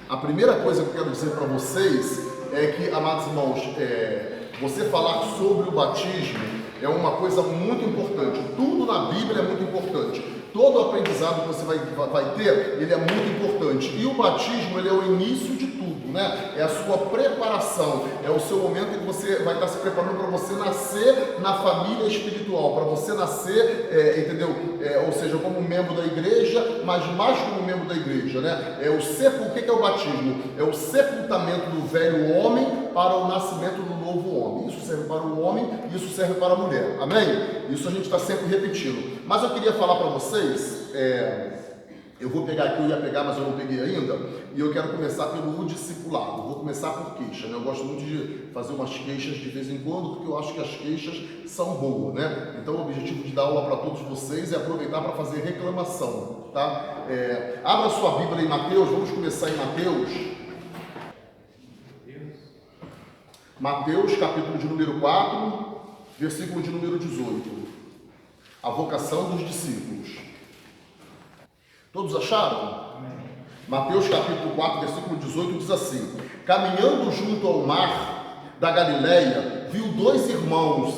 A primeira coisa que eu quero dizer para vocês é que, amados irmãos, você falar sobre o batismo é uma coisa muito importante. Tudo na Bíblia é muito importante. Todo aprendizado que você vai ter, ele é muito importante. E o batismo, ele é o início de tudo, né? É a sua preparação, é o seu momento em que você vai estar se preparando para você nascer na família espiritual, para você nascer, entendeu? Ou seja, como membro da igreja, mas mais como membro da igreja, né? O que é o batismo? É o sepultamento do velho homem para o nascimento do novo homem. Isso serve para o homem, isso serve para a mulher. Amém? Isso a gente está sempre repetindo. Mas eu queria falar para vocês, eu vou pegar aqui, eu ia pegar, mas eu não peguei ainda, e eu quero começar pelo discipulado. Vou começar por queixa, né? Eu gosto muito de fazer umas queixas de vez em quando, porque eu acho que as queixas são boas, né? Então o objetivo de dar aula para todos vocês é aproveitar para fazer reclamação, tá? Abra sua Bíblia em Mateus, vamos começar em Mateus. Mateus, capítulo de número 4, versículo de número 18. A vocação dos discípulos. Todos acharam? Amém. Mateus capítulo 4, versículo 18 diz assim: caminhando junto ao mar da Galileia, viu dois irmãos,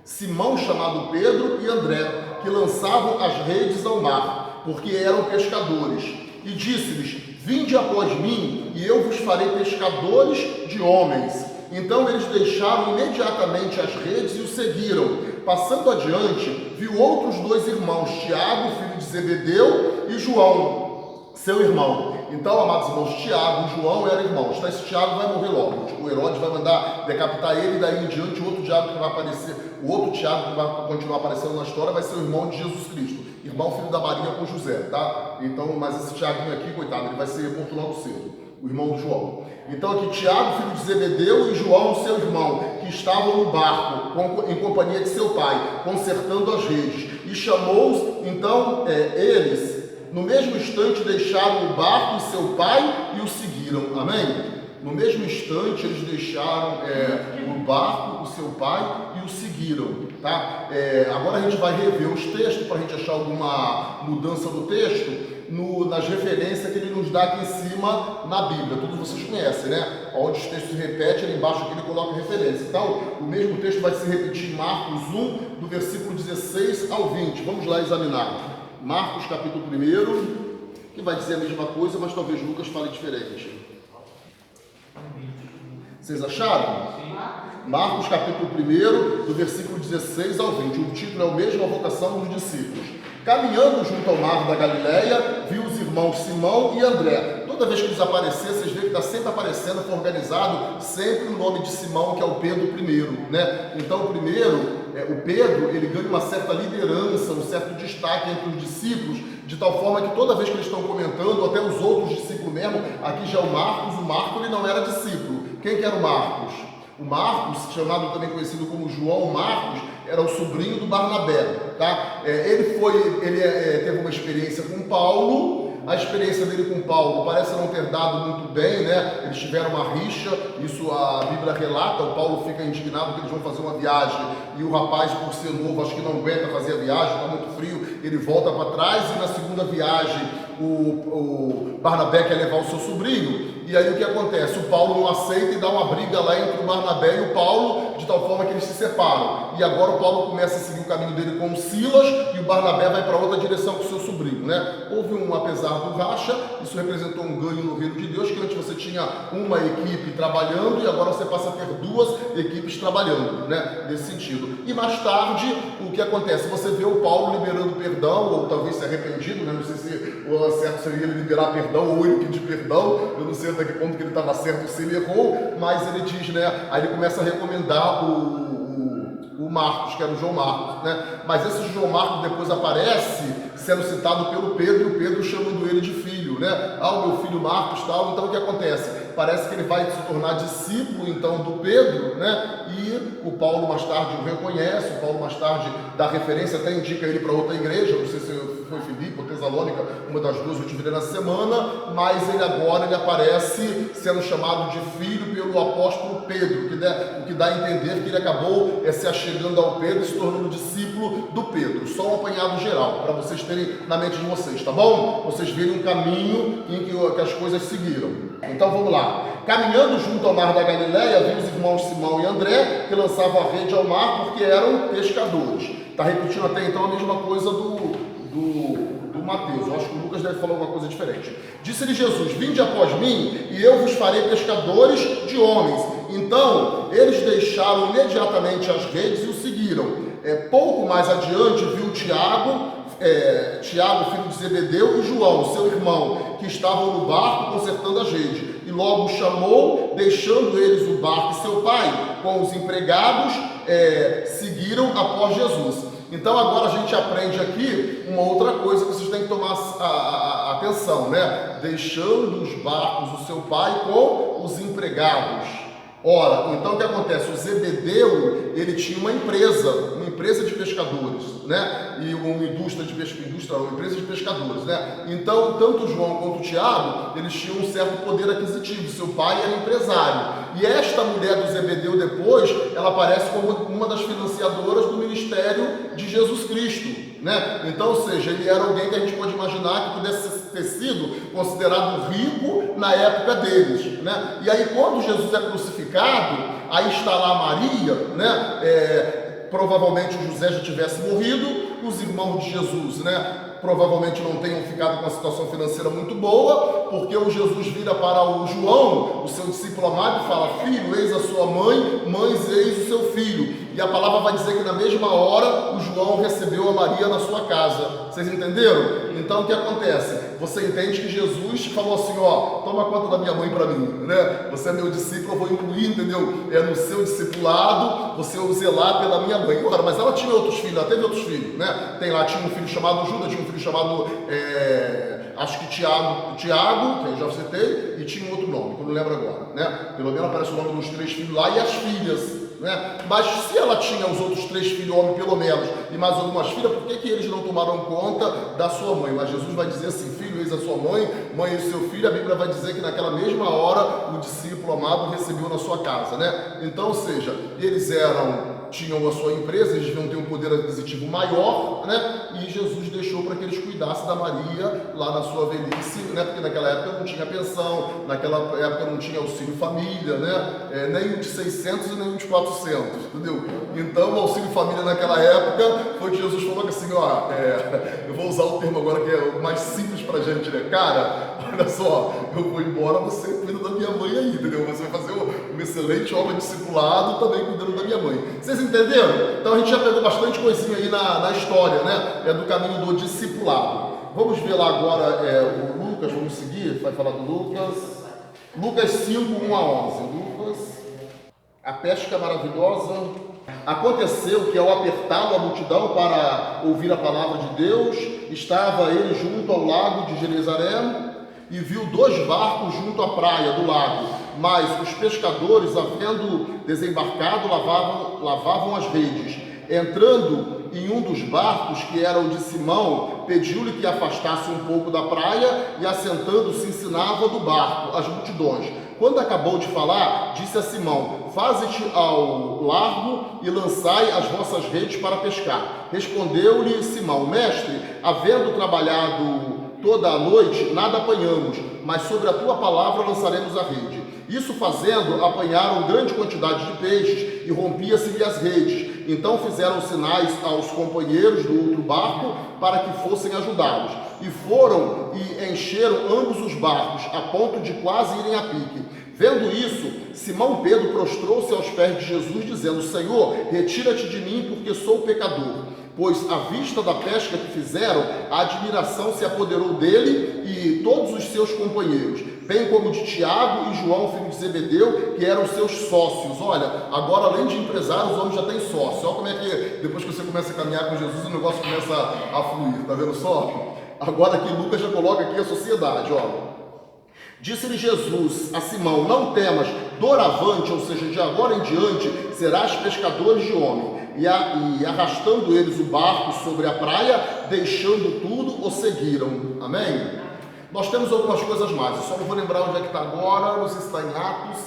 Simão chamado Pedro e André, que lançavam as redes ao mar, porque eram pescadores. E disse-lhes: vinde após mim, e eu vos farei pescadores de homens. Então eles deixaram imediatamente as redes e o seguiram. Passando adiante, viu outros dois irmãos, Tiago, filho de Zebedeu, e João, seu irmão. Então, amados irmãos, Tiago e João eram irmãos. Então, esse Tiago vai morrer logo. O Herodes vai mandar decapitar ele, e daí em diante o outro Tiago que vai aparecer, o outro Tiago que vai continuar aparecendo na história vai ser o irmão de Jesus Cristo, irmão filho da Maria com José, tá? Então, mas esse Tiaguinho aqui, coitado, ele vai ser morto logo cedo, o irmão do João. Então aqui Tiago, filho de Zebedeu, e João, seu irmão, que estavam no barco, em companhia de seu pai, consertando as redes. E chamou-os, então, eles, no mesmo instante, deixaram o barco e seu pai e o seguiram. Amém? No mesmo instante, eles deixaram o barco, o seu pai e o seguiram. Tá? Agora a gente vai rever os textos para a gente achar alguma mudança no texto. Nas referências que ele nos dá aqui em cima na Bíblia, todos vocês conhecem, né? Onde os textos se repetem, ali embaixo aqui ele coloca referência. Então, o mesmo texto vai se repetir em Marcos 1, do versículo 16 ao 20. Vamos lá examinar. Marcos, capítulo 1, que vai dizer a mesma coisa, mas talvez Lucas fale diferente. Vocês acharam? Marcos, capítulo 1, do versículo 16 ao 20. O título é o mesmo, a vocação dos discípulos. Caminhando junto ao mar da Galileia, viu os irmãos Simão e André. Toda vez que eles aparecerem, vocês veem que está sempre aparecendo, foi organizado sempre o nome de Simão, que é o Pedro I, né? Então, o Pedro, ele ganha uma certa liderança, um certo destaque entre os discípulos, de tal forma que toda vez que eles estão comentando, até os outros discípulos mesmo, aqui já é o Marcos ele não era discípulo. Quem que era o Marcos? O Marcos, chamado também conhecido como João Marcos, era o sobrinho do Barnabé, tá? Ele teve uma experiência com Paulo. A experiência dele com Paulo parece não ter dado muito bem, né? Eles tiveram uma rixa, isso a Bíblia relata. O Paulo fica indignado que eles vão fazer uma viagem e o rapaz, por ser novo, acho que não aguenta fazer a viagem, está muito frio, ele volta para trás, e na segunda viagem o Barnabé quer levar o seu sobrinho. E aí o que acontece? O Paulo não aceita e dá uma briga lá entre o Barnabé e o Paulo, de tal forma que eles se separam. E agora o Paulo começa a seguir o caminho dele com o Silas, e o Barnabé vai para outra direção com o seu sobrinho, né? Houve apesar do racha, isso representou um ganho no reino de Deus, que antes você tinha uma equipe trabalhando e agora você passa a ter duas equipes trabalhando, né? Nesse sentido. E mais tarde, o que acontece? Você vê o Paulo liberando perdão, ou talvez se arrependido, né? Não sei se o certo seria ele liberar perdão ou ele pedir perdão, eu não sei até que ponto que ele estava certo, se ele errou, mas ele diz, né? Aí ele começa a recomendar o Marcos, que era o João Marcos, né? Mas esse João Marcos depois aparece sendo citado pelo Pedro, e o Pedro chamando ele de filho, né? O meu filho Marcos, tal. Então o que acontece? Parece que ele vai se tornar discípulo então do Pedro, né? E o Paulo mais tarde o reconhece, o Paulo mais tarde dá referência, até indica ele para outra igreja, não sei se foi Filipe ou Tessalônica, uma das duas eu tive nessa semana, mas ele agora aparece sendo chamado de filho pelo apóstolo Pedro, o que dá a entender que ele acabou se achegando ao Pedro e se tornando discípulo do Pedro. Só um apanhado geral, para vocês terem na mente de vocês, tá bom? Vocês verem um caminho em que as coisas seguiram. Então vamos lá. Caminhando junto ao mar da Galileia, viu os irmãos Simão e André, que lançavam a rede ao mar porque eram pescadores. Está repetindo até então a mesma coisa do Mateus. Eu acho que o Lucas deve falar alguma coisa diferente. Disse-lhe Jesus: vinde após mim, e eu vos farei pescadores de homens. Então, eles deixaram imediatamente as redes e o seguiram. Pouco mais adiante, viu Tiago, filho de Zebedeu, e João, seu irmão, que estavam no barco consertando as redes. E logo chamou, deixando eles o barco e seu pai, com os empregados, seguiram após Jesus. Então agora a gente aprende aqui uma outra coisa que vocês têm que tomar atenção, né? Deixando os barcos do seu pai com os empregados. Ora, então o que acontece? O Zebedeu, ele tinha uma empresa de pescadores, né? E uma empresa de pescadores, né? Então, tanto João quanto Tiago, eles tinham um certo poder aquisitivo. Seu pai era empresário. E esta mulher do Zebedeu depois, ela aparece como uma das financiadoras do ministério de Jesus Cristo, né? Então, ou seja, ele era alguém que a gente pode imaginar que pudesse ter sido considerado rico na época deles, né? E aí, quando Jesus é crucificado, aí está lá Maria, né? Provavelmente o José já tivesse morrido, os irmãos de Jesus, né? Provavelmente não tenham ficado com uma situação financeira muito boa, porque o Jesus vira para o João, o seu discípulo amado, e fala: filho, eis a sua mãe, mães, eis o seu filho. E a palavra vai dizer que na mesma hora o João recebeu a Maria na sua casa. Vocês entenderam? Então o que acontece? Você entende que Jesus falou assim: ó, toma conta da minha mãe para mim, né? Você é meu discípulo, eu vou incluir, entendeu? No seu discipulado, você vai zelar pela minha mãe. Ora, mas ela tinha outros filhos, ela teve outros filhos, né? Tinha um filho chamado Judas, tinha um filho chamado, acho que Tiago, que eu já citei, e tinha um outro nome, que eu não lembro agora, né? Pelo menos aparece o nome dos 3 filhos lá e as filhas, né? Mas se ela tinha os outros 3 filhos homens, pelo menos, e mais algumas filhas, por que eles não tomaram conta da sua mãe? Mas Jesus vai dizer assim: filho, eis a sua mãe, mãe, eis o seu filho. A Bíblia vai dizer que naquela mesma hora o discípulo amado recebeu na sua casa, né? Então, ou seja, eles tinham a sua empresa, eles deviam ter um poder aquisitivo maior, né? E Jesus deixou para que eles cuidassem da Maria lá na sua velhice, né? Porque naquela época não tinha pensão, naquela época não tinha auxílio família, né? Nem o de 600 e nem o de 400, entendeu? Então o auxílio família naquela época foi que Jesus falou assim: ó, eu vou usar o termo agora que é o mais simples pra gente, né? Cara, olha só, eu vou embora, você cuida da minha mãe aí, entendeu? Você vai fazer um excelente homem discipulado também cuidando da minha mãe. Vocês entenderam? Então a gente já pegou bastante coisinha aí na história, né? Do caminho do discipulado. Vamos ver lá agora o Lucas, vamos seguir, vai falar do Lucas. Lucas 5, 1 a 11. Lucas, a pesca maravilhosa. Aconteceu que ao apertá-lo a multidão para ouvir a palavra de Deus, estava ele junto ao lago de Genezaré e viu 2 barcos junto à praia do lago, mas os pescadores, havendo desembarcado, lavavam as redes. Entrando em um dos barcos, que era o de Simão, pediu-lhe que afastasse um pouco da praia e, assentando-se, ensinava do barco as multidões. Quando acabou de falar, disse a Simão: faze-te ao largo e lançai as vossas redes para pescar. Respondeu-lhe Simão: mestre, havendo trabalhado toda a noite, nada apanhamos, mas sobre a tua palavra lançaremos a rede. Isso fazendo, apanharam grande quantidade de peixes e rompia-se-lhe as redes. Então fizeram sinais aos companheiros do outro barco para que fossem ajudá-los. E foram e encheram ambos os barcos, a ponto de quase irem a pique. Vendo isso, Simão Pedro prostrou-se aos pés de Jesus, dizendo: Senhor, retira-te de mim, porque sou pecador. Pois à vista da pesca que fizeram, a admiração se apoderou dele e todos os seus companheiros, bem como de Tiago e João, filho de Zebedeu, que eram seus sócios. Olha, agora além de empresário, os homens já têm sócio. Olha como é que depois que você começa a caminhar com Jesus, o negócio começa a fluir, tá vendo só? Agora aqui Lucas já coloca aqui a sociedade, ó. Disse-lhe Jesus a Simão: não temas, doravante, ou seja, de agora em diante, serás pescadores de homem. e arrastando eles o barco sobre a praia, deixando tudo, o seguiram. Amém? Nós temos algumas coisas mais, eu só não vou lembrar onde é que está agora, não sei se está em Atos,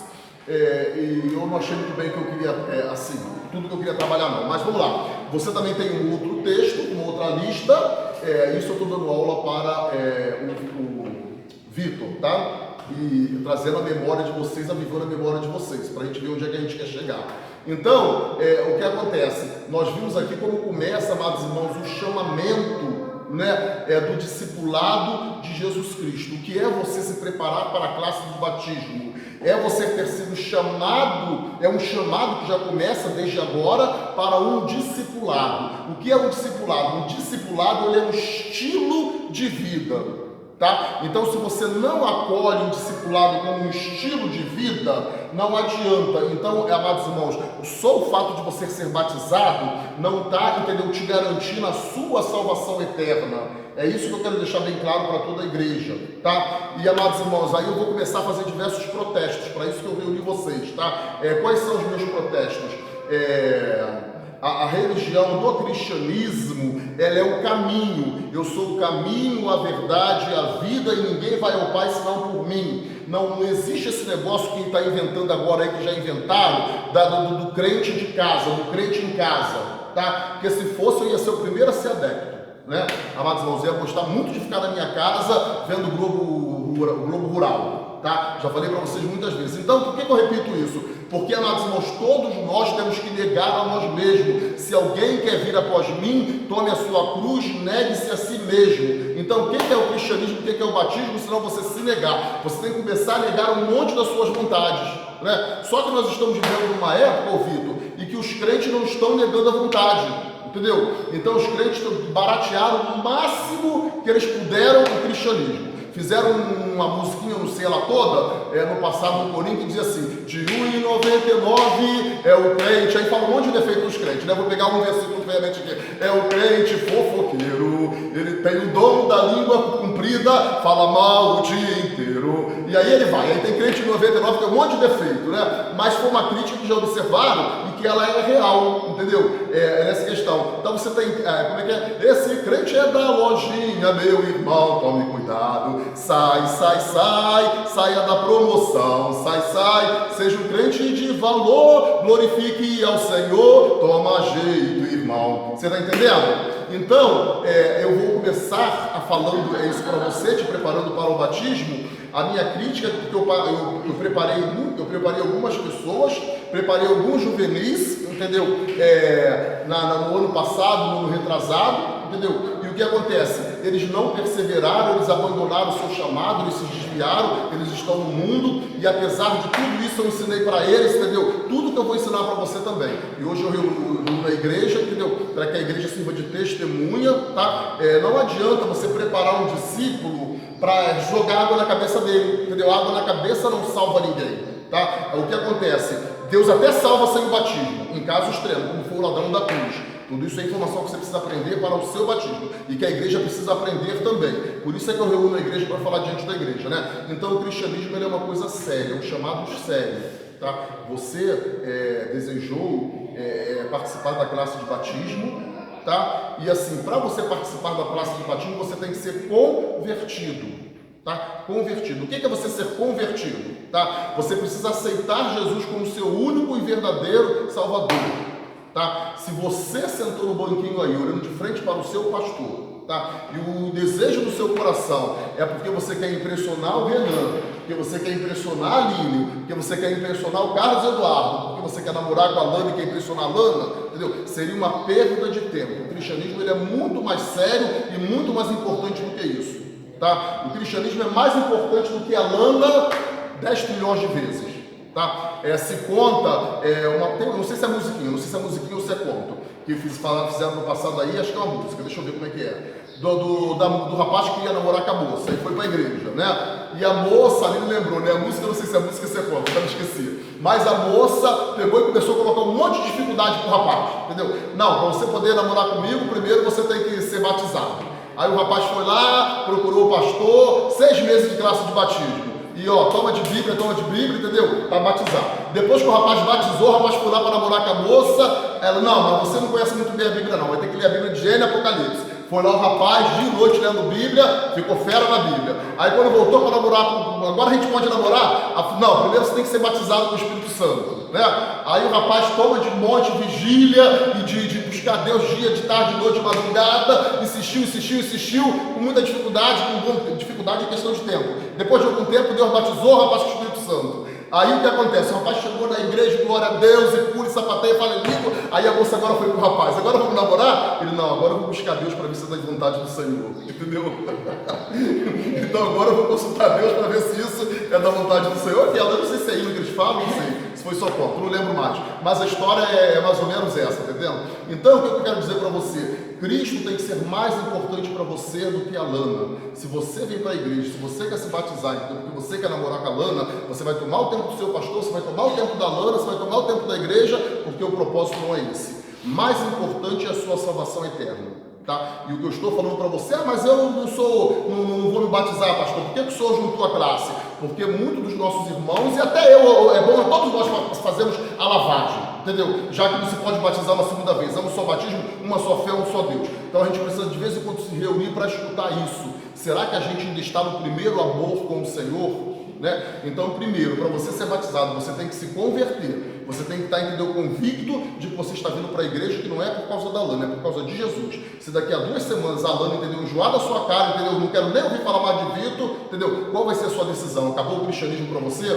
e eu não achei muito bem que eu queria, assim, tudo que eu queria trabalhar não, mas vamos lá. Você também tem um outro texto, uma outra lista, isso eu estou dando aula para o Vitor, tá? E trazendo a memória de vocês, avivando a memória de vocês, para a gente ver onde é que a gente quer chegar. Então, o que acontece? Nós vimos aqui como começa, amados irmãos, o chamamento, né, do discipulado de Jesus Cristo. O que é você se preparar para a classe do batismo? É você ter sido chamado, é um chamado que já começa desde agora para um discipulado. O que é um discipulado? Um discipulado, ele é um estilo de vida. Tá? Então, se você não acolhe um discipulado como um estilo de vida, não adianta. Então, amados irmãos, só o fato de você ser batizado não está, entendeu, te garantindo a sua salvação eterna. É isso que eu quero deixar bem claro para toda a igreja, tá? E, amados irmãos, aí eu vou começar a fazer diversos protestos, para isso que eu reuni vocês, tá? Quais são os meus protestos? A religião do cristianismo, ela é o caminho. Eu sou o caminho, a verdade e a vida, e ninguém vai ao Pai senão por mim. Não existe esse negócio que está inventando agora aí, que já inventaram, do crente de casa, do crente em casa, tá? Porque se fosse, eu ia ser o primeiro a ser adepto, né? Amados irmãos, eu ia gostar muito de ficar na minha casa vendo o Globo Rural, tá? Já falei para vocês muitas vezes. Então, por que eu repito isso? Porque, amados irmãos, todos nós temos que negar a nós mesmos. Se alguém quer vir após mim, tome a sua cruz, negue-se a si mesmo. Então, o que é o cristianismo, o que é o batismo? Senão você se negar. Você tem que começar a negar um monte das suas vontades, né? Só que nós estamos vivendo numa época, Vitor, e que os crentes não estão negando a vontade. Entendeu? Então os crentes baratearam o máximo que eles puderam o cristianismo. Fizeram uma musiquinha, não sei ela toda, no passado no Corinthians, que dizia assim, de 1,99 é o crente, aí fala um monte de defeito dos crentes, né? Vou pegar um versículo veemente aqui, é o crente fofoqueiro, ele tem o dom da língua comprida, fala mal o dia inteiro, e aí ele vai, aí tem crente de 99 que tem um monte de defeito, né? Mas foi uma crítica que já observaram e que ela é real, entendeu? Nessa questão. Então você tem, como é que é? Esse crente é da lojinha, meu irmão, tome cuidado. Saia da promoção, sai, seja um crente de valor, glorifique ao Senhor, toma jeito, irmão. Você está entendendo? Então, eu vou começar falando isso para você, te preparando para o batismo. A minha crítica, porque eu preparei algumas pessoas, preparei alguns juvenis, entendeu? No ano passado, no ano retrasado, entendeu? E o que acontece? Eles não perseveraram, eles abandonaram o seu chamado, eles se desviaram, eles estão no mundo, e apesar de tudo isso eu ensinei para eles, entendeu? Tudo que eu vou ensinar para você também. E hoje eu reúno na igreja, entendeu? Para que a igreja sirva de testemunha, tá? Não adianta você preparar um discípulo para jogar água na cabeça dele, entendeu? Água na cabeça não salva ninguém, tá? O que acontece? Deus até salva sem o batismo, em caso extremo, como foi o ladrão da cruz. Tudo isso é informação que você precisa aprender para o seu batismo e que a igreja precisa aprender também. Por isso é que eu reúno a igreja para falar diante da igreja, né? Então o cristianismo ele é uma coisa séria, um chamado sério, tá? Você desejou participar da classe de batismo, tá? E assim, para você participar da classe de batismo, você tem que ser convertido. Tá? Convertido. O que é você ser convertido? Tá? Você precisa aceitar Jesus como seu único e verdadeiro Salvador. Tá? Se você sentou no banquinho aí, olhando de frente para o seu pastor, tá? E o desejo do seu coração é porque você quer impressionar o Renan, porque você quer impressionar a Lílio, porque você quer impressionar o Carlos Eduardo, porque você quer namorar com a Lana e quer impressionar a Lana, entendeu? Seria uma perda de tempo. O cristianismo ele é muito mais sério e muito mais importante do que isso. Tá? O cristianismo é mais importante do que a lana 10 trilhões de vezes. Tá? Se conta, não sei se é musiquinha, ou se é conto, que fizeram no passado aí, acho que é uma música, deixa eu ver como é que é. Do rapaz que ia namorar com a moça, e foi para a igreja, né? E a moça, ali me lembrou, né? A música, não sei se é música ou se é conto, eu esqueci. Mas a moça pegou e começou a colocar um monte de dificuldade pro rapaz, entendeu? Não, para você poder namorar comigo, primeiro você tem que ser batizado. Aí o rapaz foi lá, procurou o pastor, 6 meses de classe de batismo. E toma de Bíblia, entendeu? Para batizar. Depois que o rapaz batizou, o rapaz foi lá para namorar com a moça, Ela, não, mas você não conhece muito bem a Bíblia não, vai ter que ler a Bíblia de Gênesis e Apocalipse. Foi lá o rapaz, de noite lendo Bíblia, ficou fera na Bíblia. Aí quando voltou para namorar, agora a gente pode namorar? Não, primeiro você tem que ser batizado com o Espírito Santo, né? Aí o rapaz toma de monte, vigília, e de buscar Deus dia, de tarde, de noite, de madrugada, insistiu, com muita dificuldade em questão de tempo. Depois de algum tempo, Deus batizou o rapaz com o Espírito Santo. Aí o que acontece? O rapaz chegou na igreja, glória a Deus, e pula, e sapateia, fala em língua. Aí a moça agora foi pro rapaz, agora vamos namorar? Ele, não, agora eu vou buscar Deus para ver se é da vontade do Senhor, entendeu? Então agora eu vou consultar Deus para ver se isso é da vontade do Senhor. Ok, eu não sei se é hino que eles falam, não sei, se foi só conto, não lembro mais. Mas a história é mais ou menos essa, tá entendendo? Então o que eu quero dizer para você? Cristo tem que ser mais importante para você do que a lana. Se você vem para a igreja, se você quer se batizar, porque você quer namorar com a lana, você vai tomar o tempo do seu pastor, você vai tomar o tempo da lana, você vai tomar o tempo da igreja, porque o propósito não é esse. Mais importante é a sua salvação eterna. Tá? E o que eu estou falando para você, mas eu não vou me batizar, pastor. Por que o senhor juntou a classe? Porque muitos dos nossos irmãos, e até eu, é bom, todos nós fazemos a lavagem, entendeu? Já que não se pode batizar uma segunda vez, é um só batismo, uma só fé, um só Deus. Então a gente precisa de vez em quando se reunir para escutar isso. Será que a gente ainda está no primeiro amor com o Senhor? Né? Então, primeiro, para você ser batizado, você tem que se converter. Você tem que estar, entendeu, convicto de que você está vindo para a igreja, que não é por causa da lana, é por causa de Jesus. Se daqui a 2 semanas a lana, entendeu, enjoar da sua cara, entendeu, não quero nem ouvir falar mais de Vitor, entendeu, qual vai ser a sua decisão? Acabou o cristianismo para você?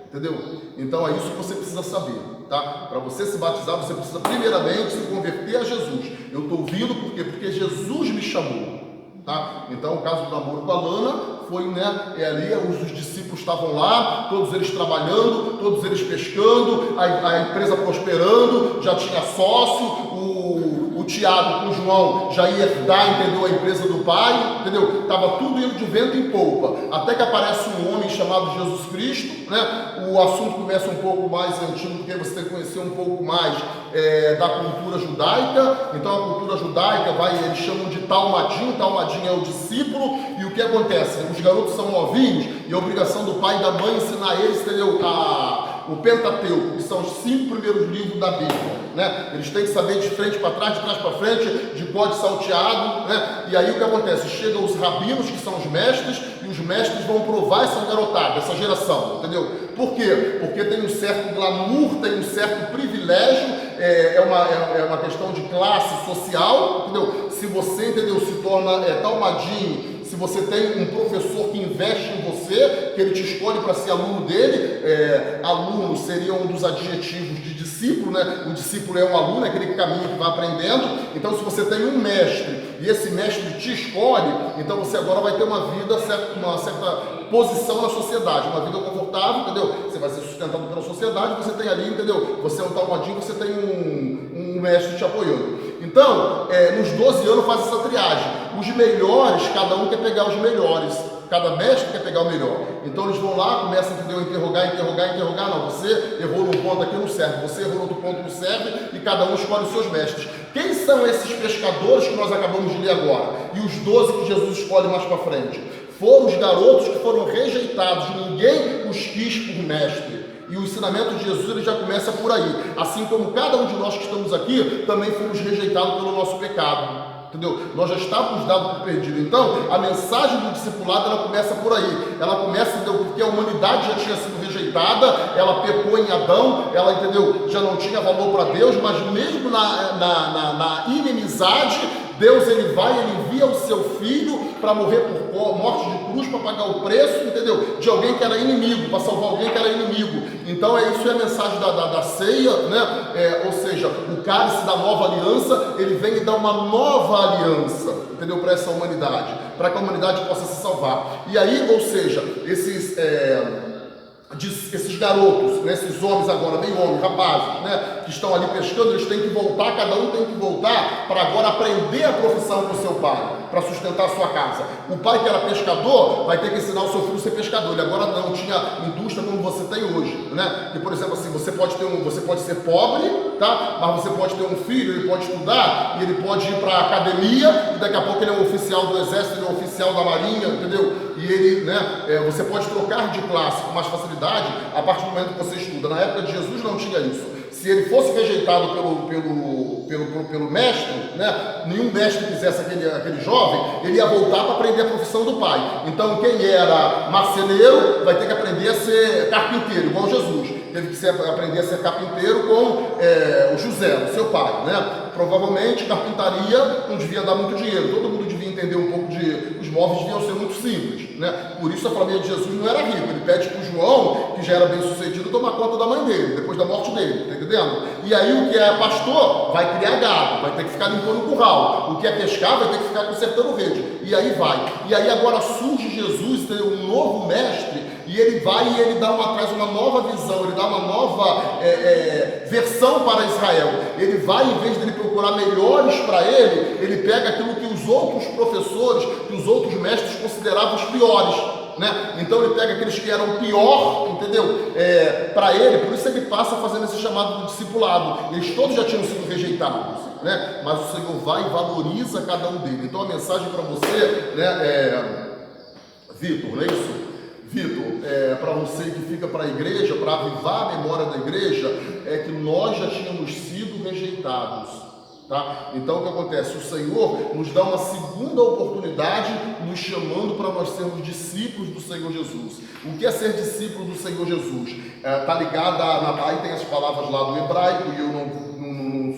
Entendeu? Então é isso que você precisa saber, tá? Para você se batizar, você precisa primeiramente se converter a Jesus. Eu estou vindo por quê? Porque Jesus me chamou. Tá? Então o caso do namoro com a lana foi, né, ali os discípulos estavam lá, todos eles trabalhando, todos eles pescando, a empresa prosperando, já tinha sócio, o Tiago com o João já ia herdar, entendeu, a empresa do pai, entendeu? Estava tudo indo de vento em polpa, até que aparece um homem chamado Jesus Cristo, né? O assunto começa um pouco mais antigo, porque você tem que conhecer um pouco mais da cultura judaica. Então a cultura judaica eles chamam de Talmadim é o discípulo, e o que acontece? Os garotos são novinhos, e a obrigação do pai e da mãe é ensinar eles, entendeu, o Pentateuco, que são os 5 primeiros livros da Bíblia, né? Eles têm que saber de frente para trás, de trás para frente, de bode salteado, né? E aí o que acontece? Chegam os rabinos, que são os mestres, e os mestres vão provar essa garotada, essa geração, entendeu? Por quê? Porque tem um certo glamour, tem um certo privilégio, é uma questão de classe social, entendeu? Se você, entendeu, se torna talmadinho, se você tem um professor que investe em você, que ele te escolhe para ser aluno dele, aluno seria um dos adjetivos de discípulo, né? O discípulo é um aluno, é aquele caminho que vai aprendendo. Então, se você tem um mestre e esse mestre te escolhe, então você agora vai ter uma vida, uma certa posição na sociedade, uma vida confortável, entendeu? Você vai ser sustentado pela sociedade, você tem ali, entendeu? Você é um talmadinho, você tem um mestre te apoiando. Então, nos 12 anos faz essa triagem. Os melhores, cada um quer pegar os melhores. Cada mestre quer pegar o melhor. Então eles vão lá, começam, entendeu, a interrogar. Não, você errou num ponto aqui, não serve. Você errou no outro ponto, não serve. E cada um escolhe os seus mestres. Quem são esses pescadores que nós acabamos de ler agora? E os 12 que Jesus escolhe mais para frente? Foram os garotos que foram rejeitados. Ninguém os quis por mestre. E o ensinamento de Jesus, ele já começa por aí. Assim como cada um de nós que estamos aqui, também fomos rejeitados pelo nosso pecado. Entendeu? Nós já estávamos dados por perdido. Então, a mensagem do discipulado, ela começa por aí. Ela começa, entendeu? Porque a humanidade já tinha sido rejeitada, ela pecou em Adão, ela, entendeu, já não tinha valor para Deus, mas mesmo na inimizade, Deus, ele envia o seu filho para morrer por morte de cruz, para pagar o preço, entendeu? De alguém que era inimigo, para salvar alguém que era inimigo. Então, isso é a mensagem da ceia, né? Ou seja, o cálice da nova aliança, ele vem e dá uma nova aliança, entendeu? Para essa humanidade, para que a humanidade possa se salvar. E aí, ou seja, esses garotos, né, esses homens agora, bem homens, rapazes, né, que estão ali pescando, eles têm que voltar, cada um tem que voltar para agora aprender a profissão com o seu pai, para sustentar a sua casa. O pai que era pescador vai ter que ensinar o seu filho a ser pescador. Ele agora não tinha indústria como você tem hoje, né? E, por exemplo, assim, você pode ser pobre, tá? Mas você pode ter um filho, ele pode estudar, e ele pode ir para a academia, e daqui a pouco ele é um oficial do exército, ele é um oficial da marinha, entendeu? E ele, né, você pode trocar de classe com mais facilidade a partir do momento que você estuda. Na época de Jesus não tinha isso. se ele fosse rejeitado pelo mestre, né, nenhum mestre quisesse aquele jovem, ele ia voltar para aprender a profissão do pai. Então, quem era marceneiro vai ter que aprender a ser carpinteiro, igual Jesus. Teve que aprender a ser carpinteiro com o José, o seu pai, né? Provavelmente, carpintaria não devia dar muito dinheiro. Todo mundo devia entender um pouco os móveis deviam ser muito simples, né? Por isso a família de Jesus não era rica. Ele pede para o João, que já era bem sucedido, tomar conta da mãe dele, depois da morte dele, tá entendendo? E aí o que é pastor vai criar gado, vai ter que ficar limpando o curral. O que é pescar vai ter que ficar consertando rede. E aí vai. E aí agora surge Jesus, tem um novo mestre, e ele vai e ele traz uma nova visão, ele dá uma nova versão para Israel. Ele vai, em vez de ele procurar melhores para ele pega aquilo que os outros professores, que os outros mestres consideravam os piores, né? Então ele pega aqueles que eram pior, entendeu? Para ele, por isso ele passa fazendo esse chamado do discipulado. Eles todos já tinham sido rejeitados, né? Mas o Senhor vai e valoriza cada um deles. Então a mensagem para você, né, Vitor, não é isso? Vitor, para você que fica para a igreja, para avivar a memória da igreja, é que nós já tínhamos sido rejeitados, tá? Então o que acontece? O Senhor nos dá uma segunda oportunidade, nos chamando para nós sermos discípulos do Senhor Jesus. O que é ser discípulo do Senhor Jesus? Está ligado aí tem as palavras lá do hebraico, e eu não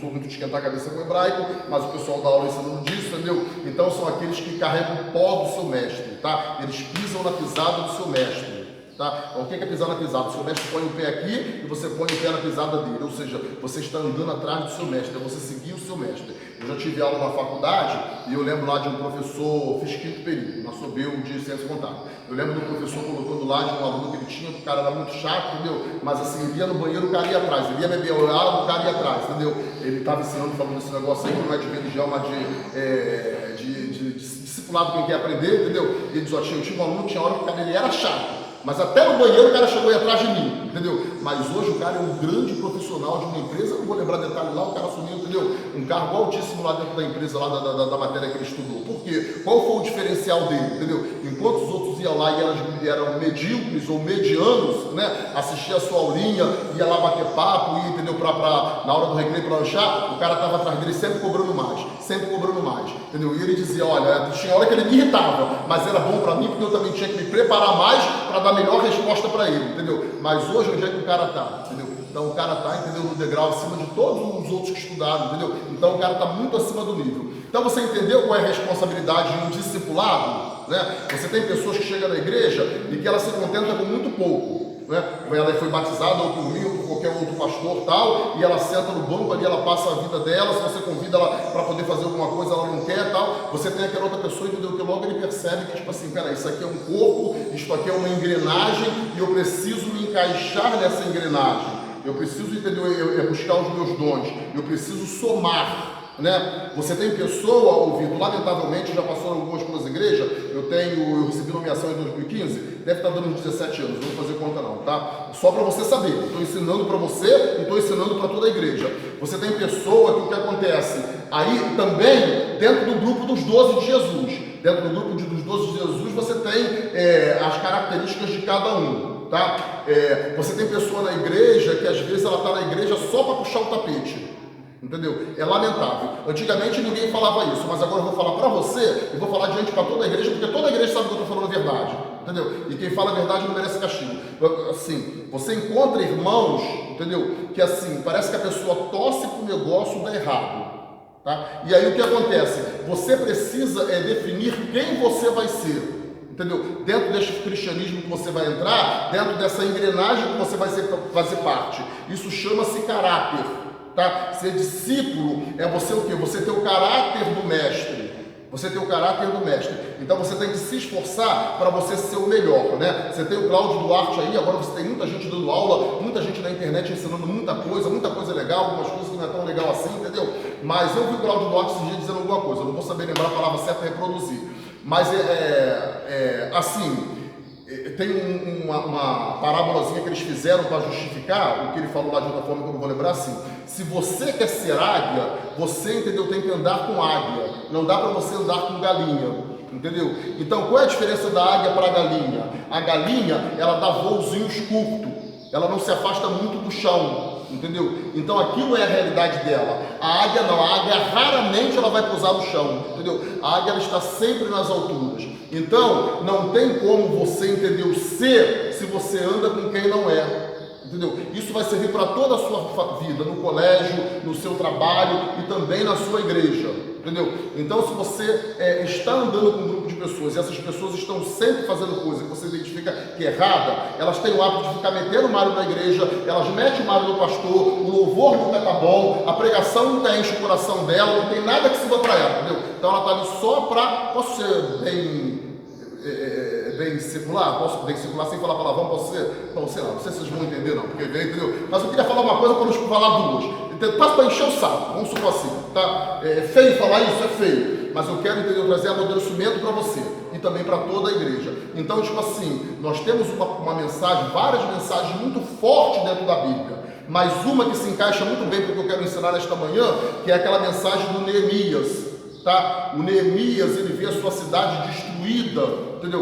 sou muito de esquentar a cabeça com o hebraico, mas o pessoal da aula ensinando disso, entendeu? Então são aqueles que carregam o pó do seu mestre, tá? Eles pisam na pisada do seu mestre, tá? Então, o que é pisar na pisada? O seu mestre põe o pé aqui e você põe o pé na pisada dele, ou seja, você está andando atrás do seu mestre, é você seguir o seu mestre. Eu já tive aula na faculdade e eu lembro lá de um professor, fiz quinto período, na Sobel de Ciência Contábil. Eu lembro do professor colocando lá de um aluno que ele tinha, que o cara era muito chato, entendeu? Mas assim, ele ia no banheiro, o cara ia atrás, ele ia beber água, o cara ia atrás, entendeu? Ele estava ensinando, falando esse negócio aí, que não é de religião, mas de discipulado, quem quer aprender, entendeu? E ele diz, ó, eu tinha um aluno que tinha hora que o cara ele era chato. Mas até no banheiro o cara chegou aí atrás de mim, entendeu? Mas hoje o cara é um grande profissional de uma empresa, não vou lembrar detalhe lá, o cara assumiu, entendeu? Um cargo altíssimo lá dentro da empresa, lá da matéria que ele estudou. Por quê? Qual foi o diferencial dele, entendeu? Enquanto os outros iam lá e eram medíocres ou medianos, né? Assistia a sua aulinha, ia lá bater papo, ia, entendeu? Na hora do recreio para lanchar, o cara estava atrás dele sempre cobrando mais, entendeu? E ele dizia, olha, tinha hora que ele me irritava, mas era bom para mim, porque eu também tinha que me preparar mais para dar a melhor resposta para ele, entendeu? Mas hoje, onde é que o cara está, entendeu? Então o cara está, entendeu, no degrau acima de todos os outros que estudaram, entendeu? Então o cara está muito acima do nível. Então você entendeu qual é a responsabilidade de um discipulado, né? Você tem pessoas que chegam na igreja e que ela se contenta com muito pouco, né? Ela foi batizada ou por mim ou por qualquer outro pastor tal, e ela senta no banco ali, ela passa a vida dela. Se você convida ela para poder fazer alguma coisa, ela não quer tal. Você tem aquela outra pessoa, entendeu? Que logo ele percebe que, tipo assim, cara, isso aqui é um corpo, isto aqui é uma engrenagem e eu preciso me encaixar nessa engrenagem. Eu preciso, entendeu? Buscar os meus dons, eu preciso somar. Né? Você tem pessoa, ouvindo, lamentavelmente, já passou algumas pelas igrejas, eu recebi nomeação em 2015, deve estar dando uns 17 anos, não vou fazer conta não, tá? Só para você saber, eu estou ensinando para você e estou ensinando para toda a igreja. Você tem pessoa que o que acontece? Aí também, dentro do grupo dos 12 de Jesus, dentro do grupo dos 12 de Jesus, você tem as características de cada um, tá? Você tem pessoa na igreja que às vezes ela está na igreja só para puxar o tapete. Entendeu? É lamentável. Antigamente ninguém falava isso, mas agora eu vou falar para você e vou falar diante para toda a igreja, porque toda a igreja sabe que eu estou falando a verdade. Entendeu? E quem fala a verdade não merece castigo. Assim, você encontra irmãos, entendeu? Que assim, parece que a pessoa torce para o negócio dar errado. Tá? E aí o que acontece? Você precisa definir quem você vai ser. Entendeu? Dentro deste cristianismo que você vai entrar, dentro dessa engrenagem que você vai fazer parte. Isso chama-se caráter. Tá? Ser discípulo é você o quê? Você ter o caráter do mestre. Você tem o caráter do mestre. Então você tem que se esforçar para você ser o melhor, né? Você tem o Cláudio Duarte aí, agora você tem muita gente dando aula, muita gente na internet ensinando muita coisa legal, algumas coisas que não é tão legal assim, entendeu? Mas eu vi o Cláudio Duarte esse dia dizendo alguma coisa, eu não vou saber lembrar a palavra certa e reproduzir. Mas assim, tem uma parábolazinha que eles fizeram para justificar o que ele falou lá de outra forma que eu não vou lembrar assim. Se você quer ser águia, você, entendeu, tem que andar com águia. Não dá para você andar com galinha, entendeu? Então, qual é a diferença da águia para a galinha? A galinha, ela dá voozinhos curtos. Ela não se afasta muito do chão, entendeu? Então aquilo é a realidade dela. A águia não, a águia raramente ela vai pousar no chão, entendeu? A águia ela está sempre nas alturas. Então não tem como você, entendeu, ser se você anda com quem não é. Entendeu? Isso vai servir para toda a sua vida, no colégio, no seu trabalho e também na sua igreja. Entendeu? Então, se você está andando com um grupo de pessoas e essas pessoas estão sempre fazendo coisa que você identifica que é errada, elas têm o hábito de ficar metendo o malho na igreja, elas metem o malho no pastor, o louvor nunca está bom, a pregação nunca enche o coração dela, não tem nada que sirva para ela. Entendeu? Então, ela está ali só para. Posso ser bem secular, bem secular sem falar palavrão, posso ser, não sei se vocês vão entender não, porque entendeu? Mas eu queria falar uma coisa para não falar duas, passa para encher o saco, vamos supor assim, tá? É feio falar isso, é feio, mas eu quero, entendeu, trazer amadurecimento para você e também para toda a igreja. Então, tipo assim, nós temos uma mensagem, várias mensagens muito fortes dentro da Bíblia, mas uma que se encaixa muito bem para o que eu quero ensinar nesta manhã, que é aquela mensagem do Neemias. Tá? O Neemias, ele vê a sua cidade destruída, entendeu?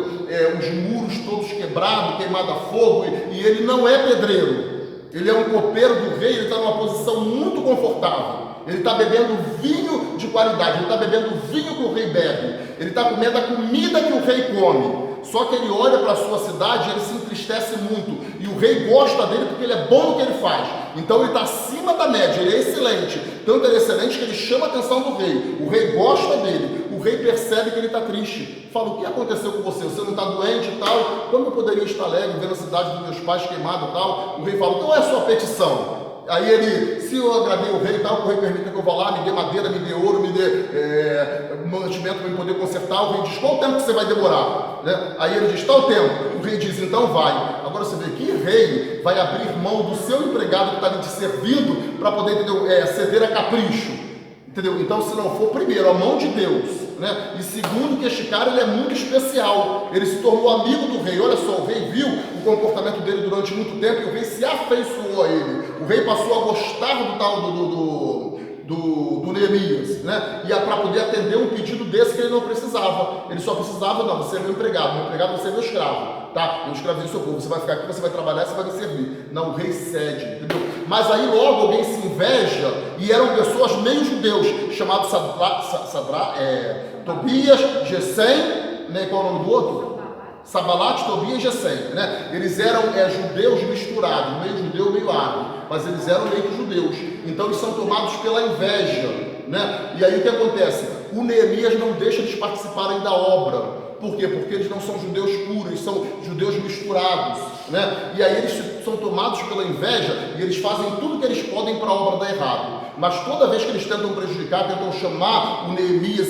Os muros todos quebrados, queimado a fogo, e ele não é pedreiro, ele é um copeiro do rei, ele está numa posição muito confortável, ele está bebendo vinho de qualidade, ele está bebendo vinho que o rei bebe, ele está comendo a comida que o rei come. Só que ele olha para a sua cidade e ele se entristece muito. E o rei gosta dele porque ele é bom no que ele faz. Então ele está acima da média, ele é excelente. Tanto ele é excelente que ele chama a atenção do rei. O rei gosta dele. O rei percebe que ele está triste. Fala, o que aconteceu com você? Você não está doente e tal? Como eu poderia estar alegre vendo a cidade dos meus pais queimada e tal? O rei fala, qual é a sua petição? Aí ele, se eu agradei o rei e tal, o rei permite que eu vá lá, me dê madeira, me dê ouro, me dê mantimento para eu poder consertar. O rei diz, qual o tempo que você vai demorar? Né? Aí ele diz, tal tempo. O rei diz, então vai. Agora você vê, que rei vai abrir mão do seu empregado que está ali te servindo para poder, entendeu, ceder a capricho? Entendeu? Então, se não for, primeiro, a mão de Deus, né? E segundo, que este cara ele é muito especial, ele se tornou amigo do rei. Olha só, o rei viu o comportamento dele durante muito tempo e o rei se afeiçoou a ele. O rei passou a gostar do tal do Neemias, né? E para poder atender um pedido desse que ele não precisava. Ele só precisava, não, você é meu empregado vai ser meu escravo, tá? Eu escravizo o seu povo, você vai ficar aqui, você vai trabalhar, você vai me servir. Não, o rei cede, entendeu? Mas aí logo alguém se inveja, e eram pessoas meio judeus, chamados Tobias, Gesem, né? Qual é o nome do outro? Sabalat, Tobias e Gesem, né? Eles eram judeus misturados, meio judeu, meio árabe, mas eles eram meio que judeus, então eles são tomados pela inveja, né? E aí o que acontece? O Neemias não deixa eles participarem da obra. Por quê? Porque eles não são judeus puros, eles são judeus misturados, né? E aí eles são tomados pela inveja e eles fazem tudo que eles podem para a obra dar errado. Mas toda vez que eles tentam prejudicar, tentam chamar o Neemias,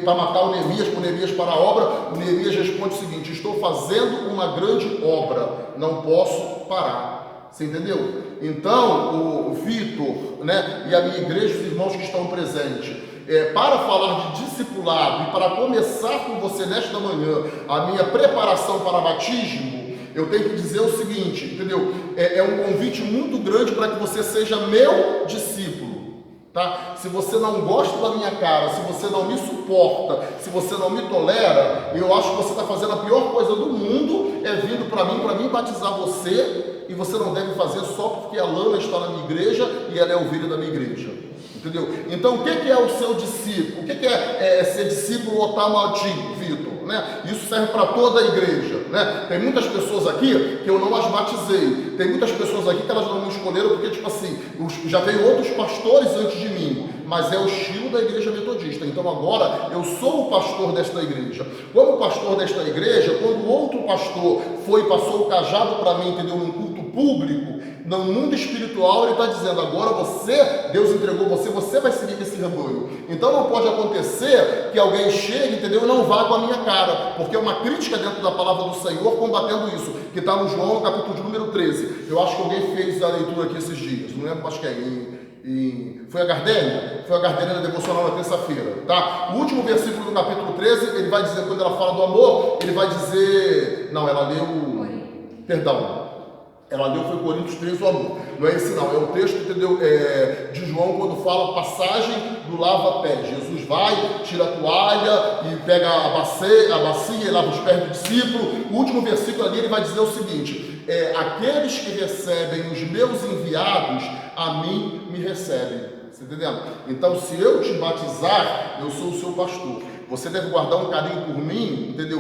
para matar o Neemias, para o Neemias para a obra, o Neemias responde o seguinte: estou fazendo uma grande obra, não posso parar. Você entendeu? Então, o Vitor, né, e a minha igreja, os irmãos que estão presentes, para falar de discipulado e para começar com você nesta manhã a minha preparação para batismo, eu tenho que dizer o seguinte, entendeu? É um convite muito grande para que você seja meu discípulo. Tá? Se você não gosta da minha cara, se você não me suporta, se você não me tolera, eu acho que você está fazendo a pior coisa do mundo, vindo para mim batizar você, e você não deve fazer só porque a Lana está na minha igreja e ela é ovelha da minha igreja. Entendeu? Então, o que é o seu discípulo? O que é ser discípulo otamati, Vitor? Né? Isso serve para toda a igreja. Né? Tem muitas pessoas aqui que eu não as batizei. Tem muitas pessoas aqui que elas não me escolheram porque, tipo assim, já veio outros pastores antes de mim, mas é o estilo da igreja metodista. Então, agora, eu sou o pastor desta igreja. Como pastor desta igreja, quando outro pastor passou o cajado para mim, entendeu? Num culto público, no mundo espiritual, ele está dizendo, agora Deus entregou você vai seguir esse rebanho. Então não pode acontecer que alguém chegue, entendeu, e não vá com a minha cara, porque é uma crítica dentro da palavra do Senhor combatendo isso, que está no João, no capítulo de número 13. Eu acho que alguém fez a leitura aqui esses dias, não lembro, acho que foi a Gardênia? Foi a Gardênia na devocional na terça-feira, tá? O último versículo do capítulo 13, ele vai dizer, quando ela fala do amor, ele vai dizer, não, ela leu, perdão, Ela leu foi Coríntios 3, o amor. Não é esse não, é o texto, entendeu? De João, quando fala passagem do lava-pés. Jesus vai, tira a toalha e pega a bacia e lava os pés do discípulo. O último versículo ali ele vai dizer o seguinte: aqueles que recebem os meus enviados, a mim me recebem. Você tá entendendo? Então, se eu te batizar, eu sou o seu pastor. Você deve guardar um carinho por mim, entendeu?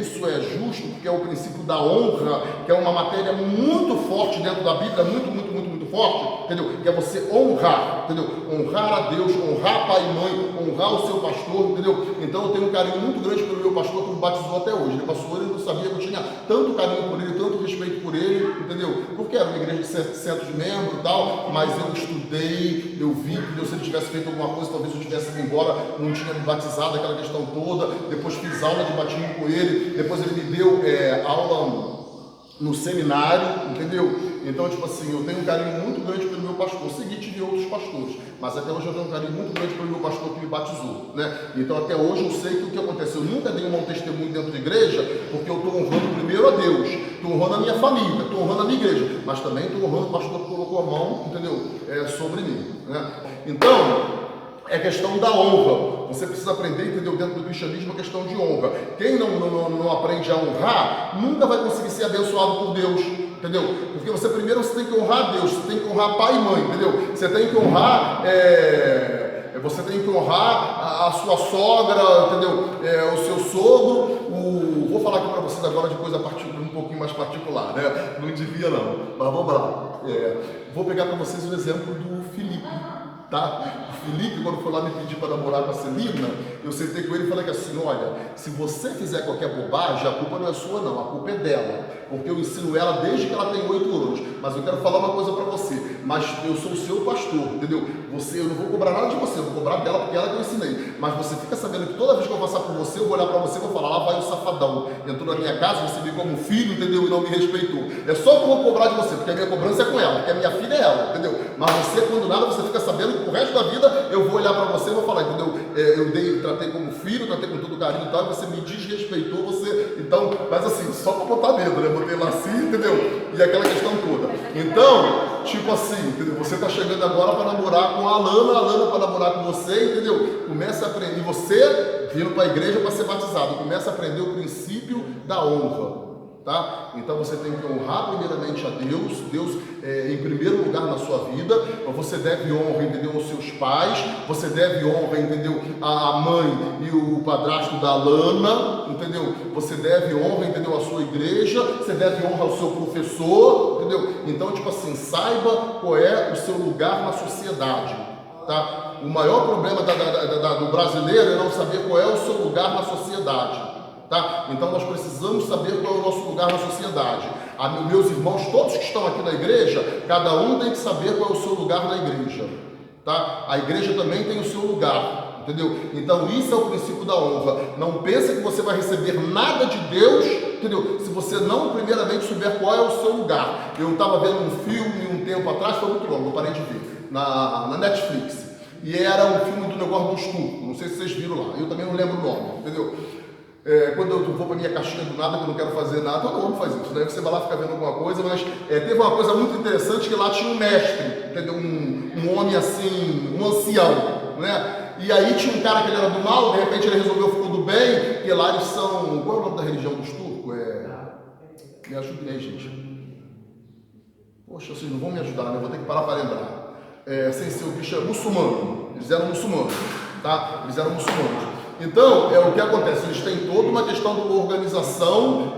Isso é justo, porque é o princípio da honra, que é uma matéria muito forte dentro da Bíblia, muito forte, entendeu? Que é você honrar, entendeu? Honrar a Deus, honrar pai e mãe, honrar o seu pastor, entendeu? Então eu tenho um carinho muito grande pelo meu pastor que me batizou até hoje. Ele passou, ele não sabia que eu tinha tanto carinho por ele, tanto respeito por ele, entendeu? Porque era uma igreja de 700 membros e tal, mas eu estudei, eu vi, entendeu? Se ele tivesse feito alguma coisa, talvez eu tivesse ido embora, não tinha me batizado, aquela questão toda. Depois fiz aula de batismo com ele, depois ele me deu aula no seminário, entendeu? Então, tipo assim, eu tenho um carinho muito grande pelo meu pastor. Segui, tive outros pastores, mas até hoje eu tenho um carinho muito grande pelo meu pastor que me batizou, né? Então, até hoje eu sei que o que aconteceu, eu nunca dei um testemunho dentro da igreja, porque eu estou honrando primeiro a Deus, estou honrando a minha família, estou honrando a minha igreja, mas também estou honrando o pastor que colocou a mão, entendeu? Sobre mim, né? Então, é questão da honra. Você precisa aprender, entendeu? Dentro do cristianismo, a questão de honra. Quem não aprende a honrar, nunca vai conseguir ser abençoado por Deus, entendeu? Porque você tem que honrar Deus, você tem que honrar pai e mãe, entendeu? Você tem que honrar, a sua sogra, entendeu? O seu sogro. Vou falar aqui para vocês agora de coisa um pouquinho mais particular, né? Não devia não, mas vamos lá. Vou pegar para vocês o exemplo do Felipe. Tá? O Felipe, quando foi lá me pedir para namorar com a Celina, eu sentei com ele e falei assim: olha, se você fizer qualquer bobagem, a culpa não é sua não, a culpa é dela, porque eu ensino ela desde que ela tem 8 anos. Mas eu quero falar uma coisa para você, mas eu sou o seu pastor, entendeu? Eu não vou cobrar nada de você, eu vou cobrar dela porque ela que eu ensinei. Mas você fica sabendo que toda vez que eu passar por você, eu vou olhar para você e vou falar: lá vai o safadão, entrou na minha casa, você me como um filho, entendeu? E não me respeitou. É só que eu vou cobrar de você, porque a minha cobrança é com ela, porque a minha filha é ela, entendeu? Mas você, quando nada, você fica sabendo que o resto da vida eu vou olhar para você e vou falar, entendeu? Eu tratei como filho, tratei com todo carinho e tal, e você me desrespeitou, então, mas assim, só para botar medo, né? Botei lá assim, entendeu? E aquela questão toda. Então, tipo assim, entendeu? Você tá chegando agora para namorar com a Alana para namorar com você, entendeu? Começa a aprender, e você vindo para a igreja para ser batizado, começa a aprender o princípio da honra. Tá? Então você tem que honrar primeiramente a Deus, em primeiro lugar na sua vida. Você deve honra, entendeu, aos seus pais, você deve honra, entendeu, a mãe e o padrasto da Alana, entendeu? Você deve honra, entendeu, a sua igreja, você deve honra ao seu professor, entendeu? Então, tipo assim, saiba qual é o seu lugar na sociedade, tá? O maior problema do brasileiro é não saber qual é o seu lugar na sociedade. Tá? Então nós precisamos saber qual é o nosso lugar na sociedade. Meus irmãos, todos que estão aqui na igreja, cada um tem que saber qual é o seu lugar na igreja. Tá? A igreja também tem o seu lugar, entendeu? Então isso é o princípio da honra. Não pense que você vai receber nada de Deus, entendeu? Se você não primeiramente souber qual é o seu lugar. Eu estava vendo um filme um tempo atrás, foi muito longo, eu parei de ver, na Netflix. E era um filme do negócio dos turcos, não sei se vocês viram lá, eu também não lembro o nome, entendeu? Quando eu vou para minha caixinha do nada, que eu não quero fazer nada, todo mundo faz isso, né? Você vai lá ficar vendo alguma coisa, mas teve uma coisa muito interessante, que lá tinha um mestre, entendeu? Um homem assim, um ancião, né? E aí tinha um cara que ele era do mal, de repente ele resolveu ficar do bem, e lá eles são... Qual é o nome da religião dos turcos? Me ajudem aí, gente. Poxa, vocês não vão me ajudar, né? Eu vou ter que parar para lembrar. Sem ser o bicho, é muçulmano. Eles eram muçulmanos, tá? Eles eram muçulmanos. Então, o que acontece? Eles têm toda uma questão de uma organização,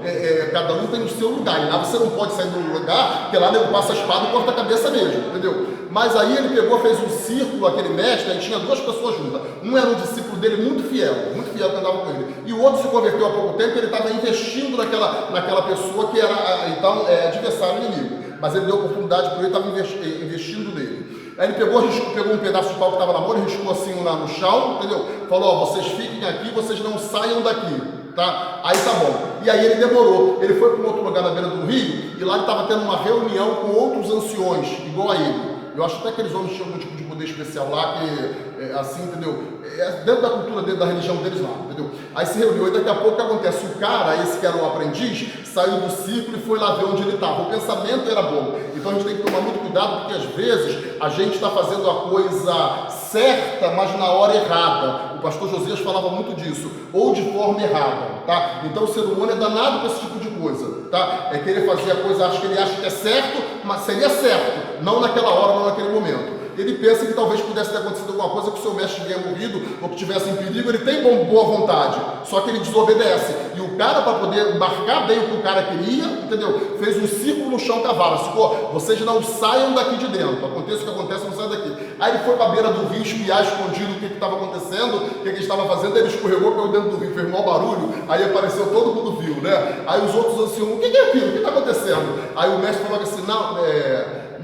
cada um tem o seu lugar, e lá você não pode sair do lugar, porque lá ele passa a espada e corta a cabeça mesmo, entendeu? Mas aí ele pegou, fez um círculo, aquele mestre, aí tinha 2 pessoas juntas. Um era um discípulo dele muito fiel que andava com ele, e o outro se converteu há pouco tempo, e ele estava investindo naquela pessoa que era, então, adversário inimigo, mas ele deu oportunidade para ele, estava investindo nele. Aí ele pegou um pedaço de pau que estava na mão, ele riscou assim no chão, entendeu? Falou: vocês fiquem aqui, vocês não saiam daqui, tá? Aí tá bom. E aí ele demorou, ele foi para um outro lugar na beira do rio, e lá ele estava tendo uma reunião com outros anciões, igual a ele. Eu acho até que aqueles homens tinham algum tipo de poder especial lá, que, assim, entendeu? Dentro da cultura, dentro da religião deles lá, entendeu? Aí se reuniu, e daqui a pouco o que acontece? O cara, esse que era o aprendiz, saiu do círculo e foi lá ver onde ele estava. O pensamento era bom. Então a gente tem que tomar muito cuidado, porque às vezes a gente está fazendo a coisa certa, mas na hora errada. O pastor Josias falava muito disso, ou de forma errada, tá? Então o ser humano é danado com esse tipo de coisa, tá? É querer fazer a coisa, acho que ele acha que é certo, mas seria certo, não naquela hora, não naquele momento. Ele pensa que talvez pudesse ter acontecido alguma coisa, que o seu mestre tenha morrido ou que tivesse em perigo, ele tem boa vontade, só que ele desobedece. E o cara, para poder marcar bem o que o cara queria, entendeu? Fez um círculo no chão com a vara. Ficou, vocês não saiam daqui de dentro, aconteça o que aconteça, não saiam daqui. Aí ele foi para a beira do rio espiar escondido o que estava acontecendo, o que ele estava fazendo, ele escorregou, caiu dentro do rio, fez mau barulho, aí apareceu, todo mundo viu, né? Aí os outros assim, o que é aquilo? O que está acontecendo? Aí o mestre falou assim,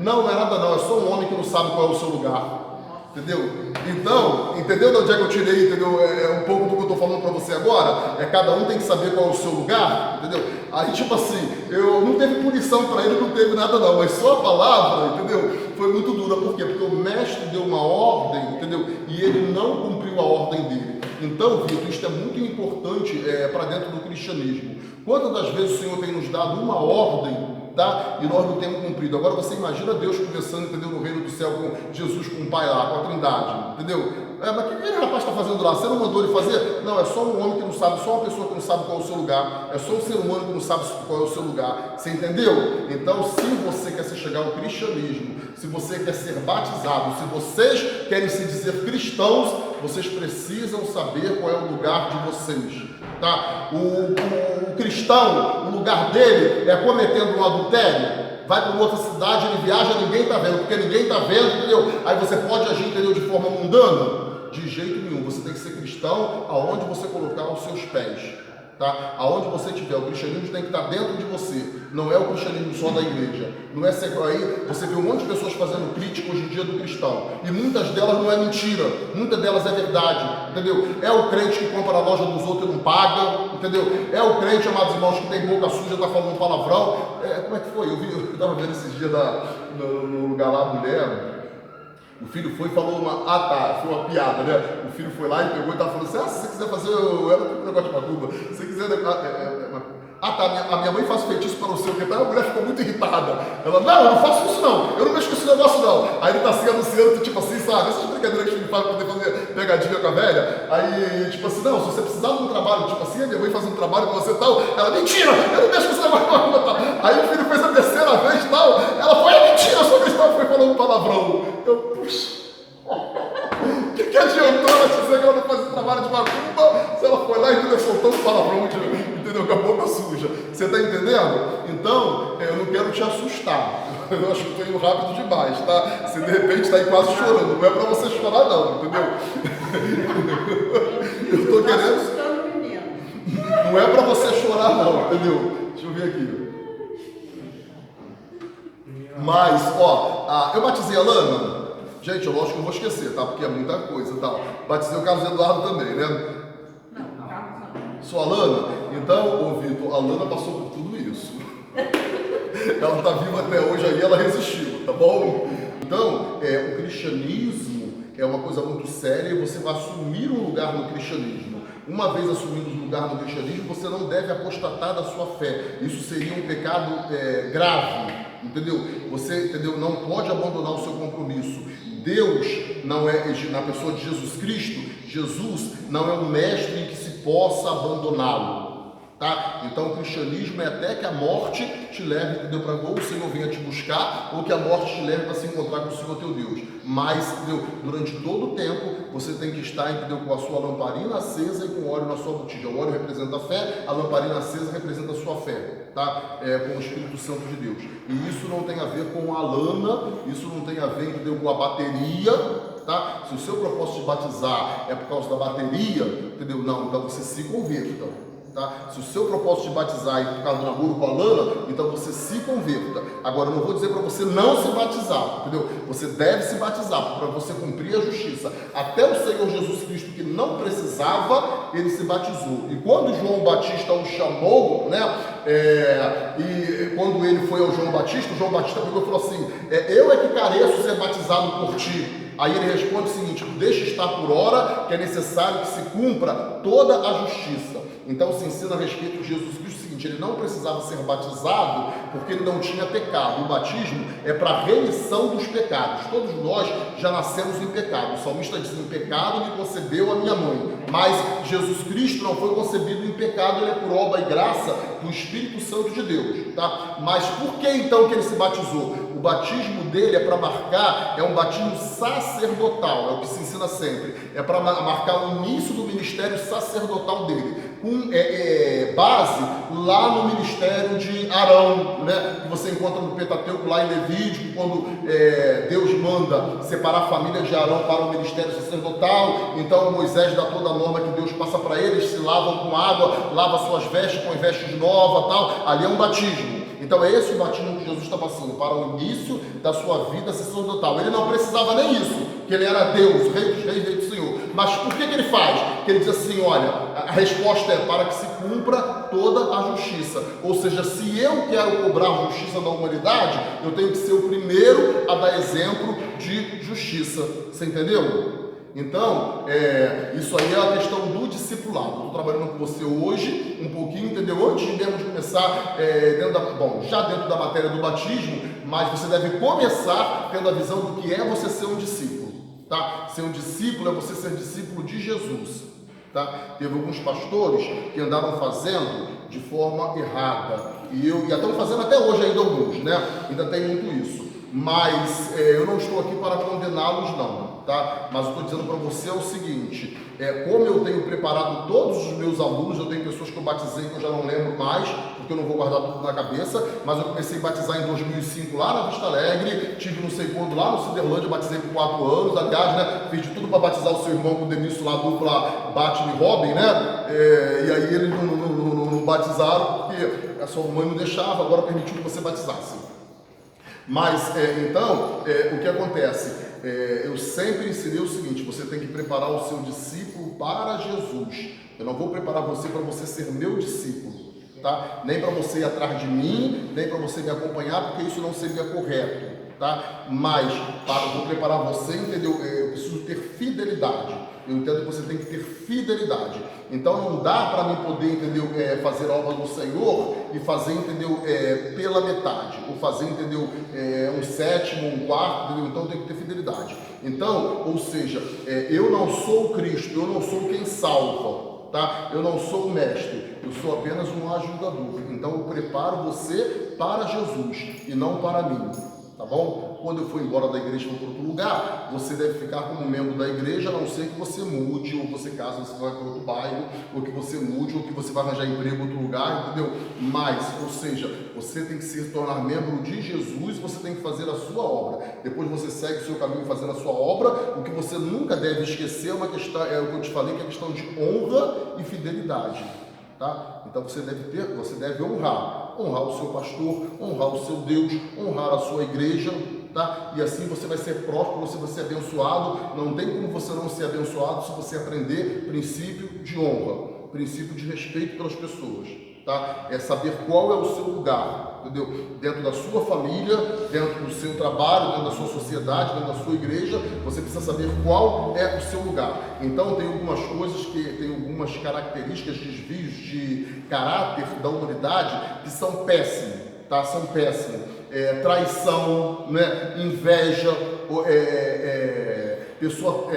não é nada não, é só um homem que não sabe qual é o seu lugar. Entendeu? Então, entendeu de onde é que eu tirei, entendeu? É um pouco do que eu estou falando para você agora. Cada um tem que saber qual é o seu lugar, entendeu? Aí, tipo assim, eu não teve punição para ele, não teve nada não, mas só a palavra, entendeu? Foi muito dura. Por quê? Porque o mestre deu uma ordem, entendeu? E ele não cumpriu a ordem dele. Então, Vitor, isso é muito importante para dentro do cristianismo. Quantas das vezes o Senhor tem nos dado uma ordem, tá? E nós não temos cumprido. Agora você imagina Deus conversando, entendeu? No reino do céu com Jesus, com o Pai lá, com a Trindade, entendeu? Mas o que aquele rapaz está fazendo lá? Você não mandou ele fazer? Não, é só um homem que não sabe, só uma pessoa que não sabe qual é o seu lugar, é só um ser humano que não sabe qual é o seu lugar. Você entendeu? Então, se você quer se chegar ao cristianismo, se você quer ser batizado, se vocês querem se dizer cristãos, vocês precisam saber qual é o lugar de vocês. Tá? O cristão, o lugar dele é cometendo um adultério, vai para outra cidade, ele viaja, ninguém está vendo, porque ninguém está vendo, entendeu? Aí você pode agir, entendeu, de forma mundana? De jeito nenhum. Você tem que ser cristão aonde você colocar os seus pés, tá? Aonde você estiver, o cristianismo tem que estar dentro de você. Não é o cristianismo só da igreja. Não é ser aí, você vê um monte de pessoas fazendo crítica hoje em dia do cristão. E muitas delas não é mentira, muitas delas é verdade, entendeu? É o crente que compra na loja dos outros e não paga, entendeu? É o crente, amados irmãos, que tem boca suja, está falando palavrão. Como é que foi? Eu estava vendo esses dias no lugar lá, a mulher. O filho foi e falou foi uma piada, né? O filho foi lá e pegou e estava falando assim, se você quiser fazer, era um negócio de macumba, se você quiser, a minha mãe faz feitiço para não sei o que, a mulher ficou muito irritada. Ela, não, eu não faço isso não, eu não mexo com esse negócio não. Aí ele está se anunciando, tipo assim, sabe, essas brincadeiras que ele faz para poder fazer pegadinha com a velha. Aí, tipo assim, não, se você precisar de um trabalho, tipo assim, a minha mãe faz um trabalho para você e tal, ela, mentira, eu não mexo com esse negócio não, tal. Aí o filho fez a terceira vez e tal, ela foi, mentira, eu sou cristão, foi falando palavrão. Eu, puxa, o que adiantou ela dizer que ela não faz esse trabalho de macumba se ela foi lá e soltou um palavrão, entendeu? Com a boca suja. Você está entendendo? Então, eu não quero te assustar. Eu acho que estou indo rápido demais, tá? Se de repente está aí quase chorando, não é para você chorar não, entendeu? Eu estou querendo... Não é para você chorar não, entendeu? Deixa eu ver aqui. Mas, eu batizei a Lana. Gente, eu lógico que eu vou esquecer, tá? Porque é muita coisa e tal. Batizei o Carlos Eduardo também, né? Não. Sou a Lana? Então, ô Vitor, a Lana passou por tudo isso. Ela está viva até hoje aí, ela resistiu, tá bom? Então, o cristianismo é uma coisa muito séria e você vai assumir um lugar no cristianismo. Uma vez assumindo um lugar no cristianismo, você não deve apostatar da sua fé. Isso seria um pecado grave, entendeu? Você, entendeu, não pode abandonar o seu compromisso. Deus não é, na pessoa de Jesus Cristo, Jesus não é um mestre em que se possa abandoná-lo. Tá? Então o cristianismo é até que a morte te leve, entendeu, para ou o Senhor venha te buscar, ou que a morte te leve para se encontrar com o Senhor teu Deus. Mas, entendeu, durante todo o tempo você tem que estar, entendeu, com a sua lamparina acesa e com óleo na sua botija. O óleo representa a fé, a lamparina acesa representa a sua fé, tá? Com o Espírito Santo de Deus. E isso não tem a ver com a lana, isso não tem a ver, entendeu, com a bateria. Tá? Se o seu propósito de batizar é por causa da bateria, entendeu? Não, então você se converta. Tá? Se o seu propósito de batizar é por causa do namoro com a Lana, então você se converta. Agora, eu não vou dizer para você não se batizar, entendeu? Você deve se batizar para você cumprir a justiça. Até o Senhor Jesus Cristo, que não precisava, ele se batizou. E quando João Batista o chamou, né, e quando ele foi ao João Batista, o João Batista pegou e falou assim, eu é que careço ser batizado por ti. Aí ele responde o seguinte, deixa estar por hora, que é necessário que se cumpra toda a justiça. Então se ensina a respeito de Jesus Cristo o seguinte, ele não precisava ser batizado porque ele não tinha pecado. O batismo é para remissão dos pecados. Todos nós já nascemos em pecado. O salmista diz, em pecado me concebeu a minha mãe. Mas Jesus Cristo não foi concebido em pecado, ele é por obra e graça do Espírito Santo de Deus. Tá? Mas por que então que ele se batizou? O batismo dele é para marcar, é um batismo sacerdotal, é o que se ensina sempre. É para marcar o início do ministério sacerdotal dele, com base lá no ministério de Arão, né? Que você encontra no Pentateuco, lá em Levítico, quando Deus manda separar a família de Arão para o ministério sacerdotal. Então Moisés dá toda a norma que Deus passa para eles, se lavam com água, lava suas vestes com vestes novas, tal. Ali é um batismo. Então é esse o batismo que Jesus está passando, para o início da sua vida sacerdotal. Ele não precisava nem isso, que ele era Deus, Rei dos Reis, Rei do Senhor. Mas por que ele faz? Que ele diz assim, olha, a resposta é para que se cumpra toda a justiça. Ou seja, se eu quero cobrar a justiça da humanidade, eu tenho que ser o primeiro a dar exemplo de justiça. Você entendeu? Então, isso aí é a questão do discipulado. Estou trabalhando com você hoje um pouquinho, entendeu? Antes mesmo de começar, já dentro da matéria do batismo, mas você deve começar tendo a visão do que é você ser um discípulo. Tá? Ser um discípulo é você ser discípulo de Jesus. Tá? Teve alguns pastores que andaram fazendo de forma errada. E estão fazendo até hoje ainda alguns, né? Ainda tem muito isso. Mas eu não estou aqui para condená-los não. Tá? Mas eu estou dizendo para você o seguinte, como eu tenho preparado todos os meus alunos, eu tenho pessoas que eu batizei que eu já não lembro mais, porque eu não vou guardar tudo na cabeça, mas eu comecei a batizar em 2005 lá na Vista Alegre, tive não sei quando lá no Ciderlândia, batizei por 4 anos, aliás, né, fiz de tudo para batizar o seu irmão com o Demício lá, dupla Batman e Robin, né, e aí eles não batizaram porque a sua mãe não deixava, agora permitiu que você batizasse. Mas, então, o que acontece? Eu sempre ensinei o seguinte, você tem que preparar o seu discípulo para Jesus. Eu não vou preparar você para você ser meu discípulo, tá? Nem para você ir atrás de mim, nem para você me acompanhar, porque isso não seria correto, tá? Mas, eu vou preparar você, entendeu? Eu preciso ter fidelidade. Eu entendo que você tem que ter fidelidade. Então não dá para mim poder, entendeu, fazer a obra do Senhor e fazer, entendeu, pela metade, ou fazer, entendeu, um sétimo, um quarto, entendeu? Então tem que ter fidelidade. Então, ou seja, eu não sou o Cristo, eu não sou quem salva, tá? Eu não sou o mestre, eu sou apenas um ajudador. Então eu preparo você para Jesus e não para mim. Tá bom? Quando eu for embora da igreja para outro lugar, você deve ficar como membro da igreja, a não ser que você mude, ou você case, você vai para outro bairro, ou que você mude, ou que você vai arranjar emprego em outro lugar, entendeu? Mas, ou seja, você tem que se tornar membro de Jesus, você tem que fazer a sua obra. Depois você segue o seu caminho fazendo a sua obra. O que você nunca deve esquecer é uma questão, o que eu te falei, que é a questão de honra e fidelidade. Tá? Então você deve honrar o seu pastor, honrar o seu Deus, honrar a sua igreja, tá? E assim você vai ser próspero, você vai ser abençoado. Não tem como você não ser abençoado se você aprender princípio de honra, princípio de respeito pelas pessoas, tá? É saber qual é o seu lugar, entendeu? Dentro da sua família, dentro do seu trabalho, dentro da sua sociedade, dentro da sua igreja, você precisa saber qual é o seu lugar. Então tem algumas coisas tem algumas características, desvios de caráter da humanidade que são péssimos, tá? São péssimos. Traição, né? Inveja, pessoa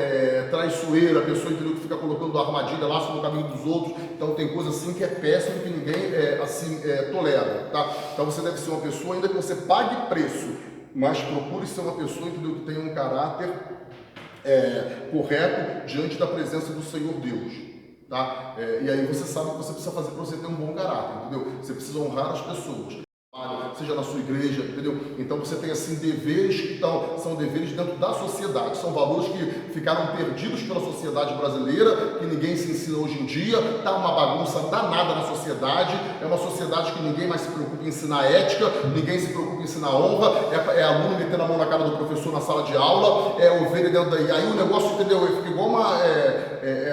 traiçoeira, pessoa que fica colocando armadilha, laço no caminho dos outros. Então tem coisa assim que é péssimo, que ninguém tolera, tá? Então você deve ser uma pessoa, ainda que você pague preço, mas procure ser uma pessoa, entendeu, que tenha um caráter correto diante da presença do Senhor Deus, tá? E aí você sabe o que você precisa fazer para você ter um bom caráter, entendeu? Você precisa honrar as pessoas. seja na sua igreja, entendeu? Então você tem assim deveres que são deveres dentro da sociedade, são valores que ficaram perdidos pela sociedade brasileira, que ninguém se ensina hoje em dia, tá uma bagunça danada na sociedade, é uma sociedade que ninguém mais se preocupa em ensinar ética, ninguém se preocupa em ensinar honra, é aluno metendo a mão na cara do professor na sala de aula, é ovelha dentro daí, aí o negócio, entendeu? Fica igual uma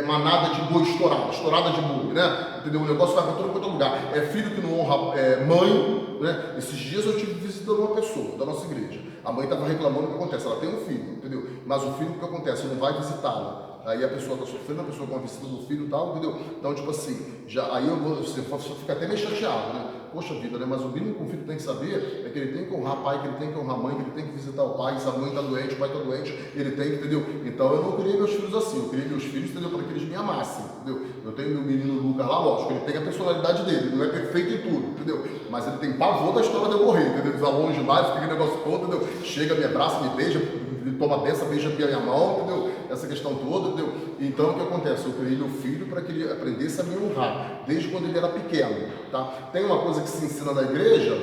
manada de boi estourada de boi, né? Entendeu? O negócio vai para todo quanto é lugar. É filho que não honra mãe, né? Esses dias eu tive visitando uma pessoa da nossa igreja. A mãe estava reclamando o que acontece. Ela tem um filho, entendeu? Mas o filho, o que acontece? Não vai visitá-la. Aí a pessoa está sofrendo, a pessoa com a visita do filho e tal, entendeu? Então, tipo assim, você fica até meio chateado, né? Poxa vida, né? Mas o mínimo que o filho tem que saber é que ele tem que honrar pai, que ele tem que honrar mãe, que ele tem que visitar o pai, se a mãe está doente, o pai está doente, ele tem que, entendeu? Então eu não criei meus filhos assim, eu criei meus filhos, entendeu? Para que eles me amassem, entendeu? Eu tenho meu menino Lucas lá, lógico, ele tem a personalidade dele, ele não é perfeito em tudo, entendeu? Mas ele tem pavor da história de eu morrer, entendeu? Ele vai longe mais, fica aquele negócio todo, entendeu? Chega, me abraça, me beija, me toma a benção, beija a minha mão, entendeu? Essa questão toda, entendeu? Então o que acontece? Eu criei meu filho para que ele aprendesse a me honrar, desde quando ele era pequeno, tá? Tem uma coisa que se ensina na igreja,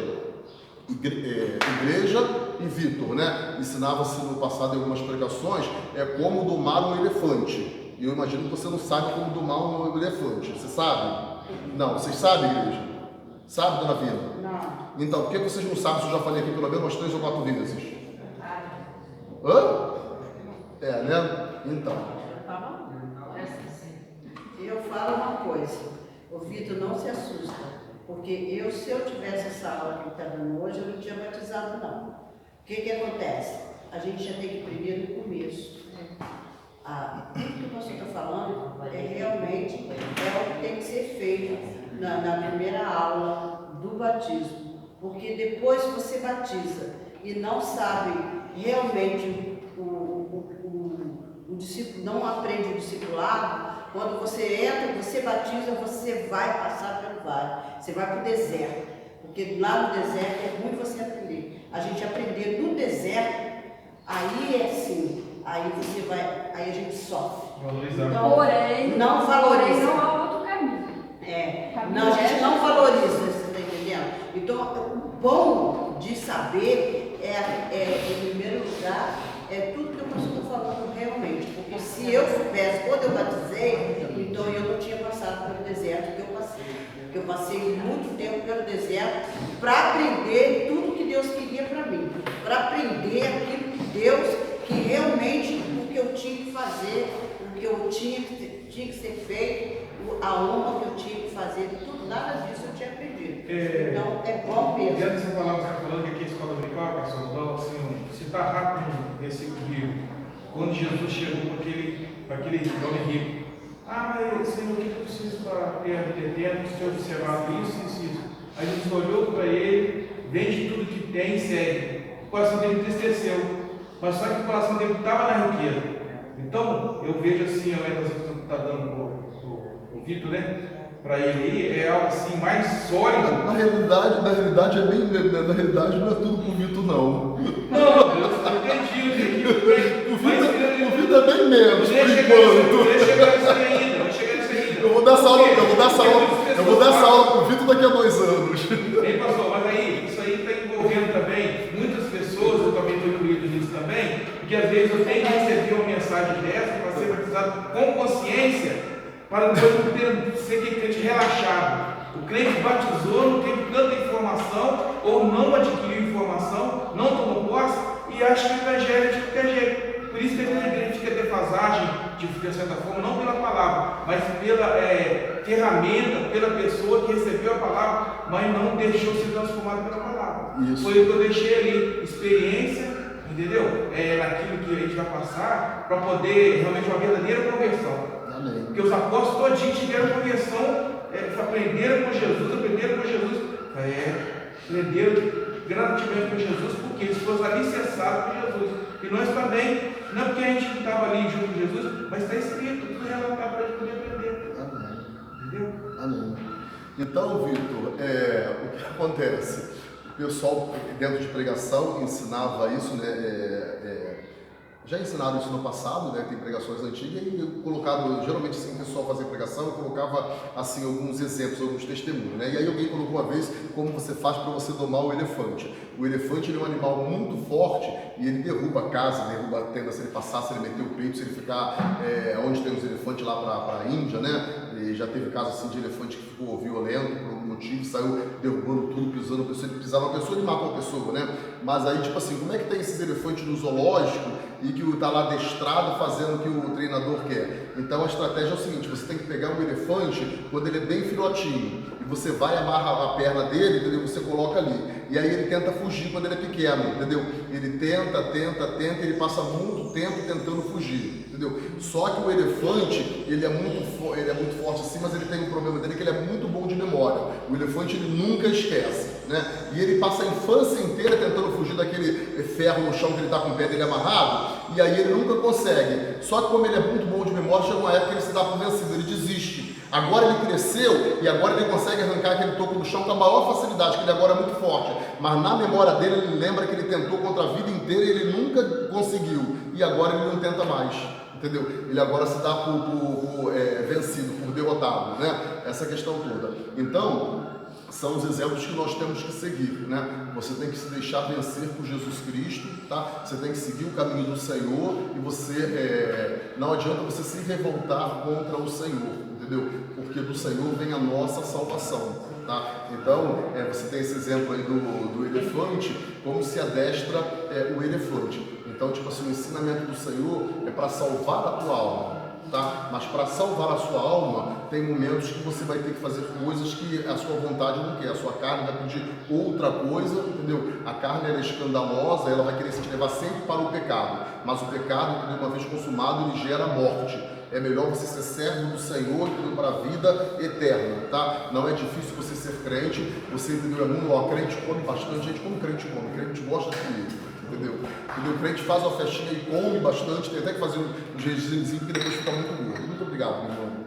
igreja e Vitor, né? Ensinava-se no passado em algumas pregações, como domar um elefante. E eu imagino que você não sabe como domar um elefante. Você sabe? Não, vocês sabem, igreja? Sabe, dona Vina? Não. Então, por que vocês não sabem se eu já falei aqui pelo menos umas 3 ou 4 vezes? Hã? Né? Então. Eu falo uma coisa, o Vitor não se assusta, porque se eu tivesse essa aula que está dando hoje, eu não tinha batizado não. O que acontece? A gente já tem que aprender no começo. Tudo que o pastor está falando realmente o que tem que ser feito na primeira aula do batismo, porque depois você batiza e não sabe realmente o discípulo, não aprende o discipulado. Quando você entra, você batiza, você vai passar pelo vale, você vai para o deserto, porque lá no deserto é ruim você aprender. A gente aprender no deserto, aí é assim, aí a gente sofre. Então, porém, não valoriza. Não há outro caminho. Não, a gente não valoriza, você está entendendo? Então, o bom de saber em primeiro lugar, tudo que eu estou falando realmente, porque se eu soubesse, quando eu batizei, então eu não tinha passado pelo deserto que eu passei. Porque eu passei muito tempo pelo deserto para aprender tudo que Deus queria para mim, para aprender aquilo que Deus, que realmente o que eu tinha que fazer, o que eu tinha que ser feito, a honra que eu tinha que fazer, tudo, nada disso eu tinha aprendido. Então é bom mesmo. Dentro dessa palavra que você está falando, que aqui é a escola dominical, pastor, então, assim, citar rápido um versículo bíblico. Quando Jesus chegou para aquele homem rico, mas Senhor, o que eu preciso para ter a vida eterna? Se eu observar isso. Aí Jesus olhou para ele, vende tudo que tem e segue. O coração dele entristeceu, mas só que o coração dele estava na riqueza. Então, eu vejo assim, a orientação que você está dando para o Vitor, né? Para ele é algo assim mais sólido. Na realidade não é tudo pro Vitor, não. Não, eu entendi. O Vitor é bem menos, por enquanto. Vai chegar nisso ainda. Eu vou dar essa aula pro Vitor daqui a 2 anos. Ei, pastor, mas aí, isso aí está envolvendo também muitas pessoas, eu também estou incluído nisso também, porque às vezes eu tenho que receber uma mensagem dessa para ser batizado com consciência, para depois não ter ser crente relaxado. O crente batizou, não teve tanta informação, ou não adquiriu informação, não tomou posse, e acha que o evangelho é de qualquer jeito. Por isso que a igreja fica defasagem, de certa forma, não pela palavra, mas pela ferramenta, pela pessoa que recebeu a palavra, mas não deixou ser transformado pela palavra. Isso. Foi o que eu deixei ali, experiência, entendeu? Naquilo que a gente vai passar, para poder realmente uma verdadeira conversão. Amém. Porque os apóstolos todos tiveram conversão, aprenderam com Jesus, aprenderam gradativamente com Jesus, porque eles foram alicerçados por Jesus. E nós também, não é porque a gente estava ali junto com Jesus, mas está escrito, tudo relatado para a gente poder aprender. Amém. Entendeu? Amém. Então, Vitor, o que acontece? O pessoal dentro de pregação ensinava isso, né? Já ensinaram isso no passado, né? Tem pregações antigas e eu colocava, geralmente assim, o pessoal fazia pregação, eu colocava assim alguns exemplos, alguns testemunhos, né? E aí alguém colocou uma vez como você faz para você domar o elefante. O elefante ele é um animal muito forte e ele derruba a casa, derruba a tenda se ele passar, se ele meter o peito, se ele ficar onde tem os elefantes lá para a Índia, né? E já teve caso assim de elefante que ficou violento por algum motivo, saiu derrubando tudo, pisando a pessoa, ele pisava a pessoa e matou a pessoa, né? Mas aí, tipo assim, como é que tem esses elefantes no zoológico e que está lá adestrado fazendo o que o treinador quer? Então a estratégia é o seguinte, você tem que pegar um elefante quando ele é bem filhotinho e você vai amarrar a perna dele, entendeu? Você coloca ali. E aí ele tenta fugir quando ele é pequeno, entendeu? Ele tenta, ele passa muito tempo tentando fugir, entendeu? Só que o elefante, ele é muito forte assim, mas ele tem um problema dele que ele é muito bom de memória. O elefante, ele nunca esquece, né? E ele passa a infância inteira tentando fugir daquele ferro no chão que ele está com o pé dele amarrado, e aí ele nunca consegue. Só que como ele é muito bom de memória, chega uma época que ele se dá por vencido, ele desiste. Agora ele cresceu e agora ele consegue arrancar aquele toco do chão com a maior facilidade, que ele agora é muito forte. Mas na memória dele, ele lembra que ele tentou contra a vida inteira e ele nunca conseguiu. E agora ele não tenta mais, entendeu? Ele agora se dá por vencido, por derrotado, né? Essa questão toda. Então, são os exemplos que nós temos que seguir, né? Você tem que se deixar vencer por Jesus Cristo, tá? Você tem que seguir o caminho do Senhor e você, não adianta você se revoltar contra o Senhor, entendeu? Porque do Senhor vem a nossa salvação, tá? Então, você tem esse exemplo aí do elefante, como se adestra o elefante. Então, tipo assim, o ensinamento do Senhor é para salvar a tua alma. Tá? Mas para salvar a sua alma, tem momentos que você vai ter que fazer coisas que a sua vontade não quer, a sua carne vai pedir outra coisa, entendeu? A carne ela é escandalosa, ela vai querer te levar sempre para o pecado, mas o pecado, entendeu? Uma vez consumado, ele gera morte. É melhor você ser servo do Senhor, entendeu? Para a vida eterna, tá? Não é difícil você ser crente, você, entendeu? É muito, ó, crente come bastante, gente como crente come, crente gosta de comer. Entendeu? O crente faz uma festinha e come bastante, tem até que fazer um regimezinho que depois fica muito gordo. Muito obrigado, meu irmão.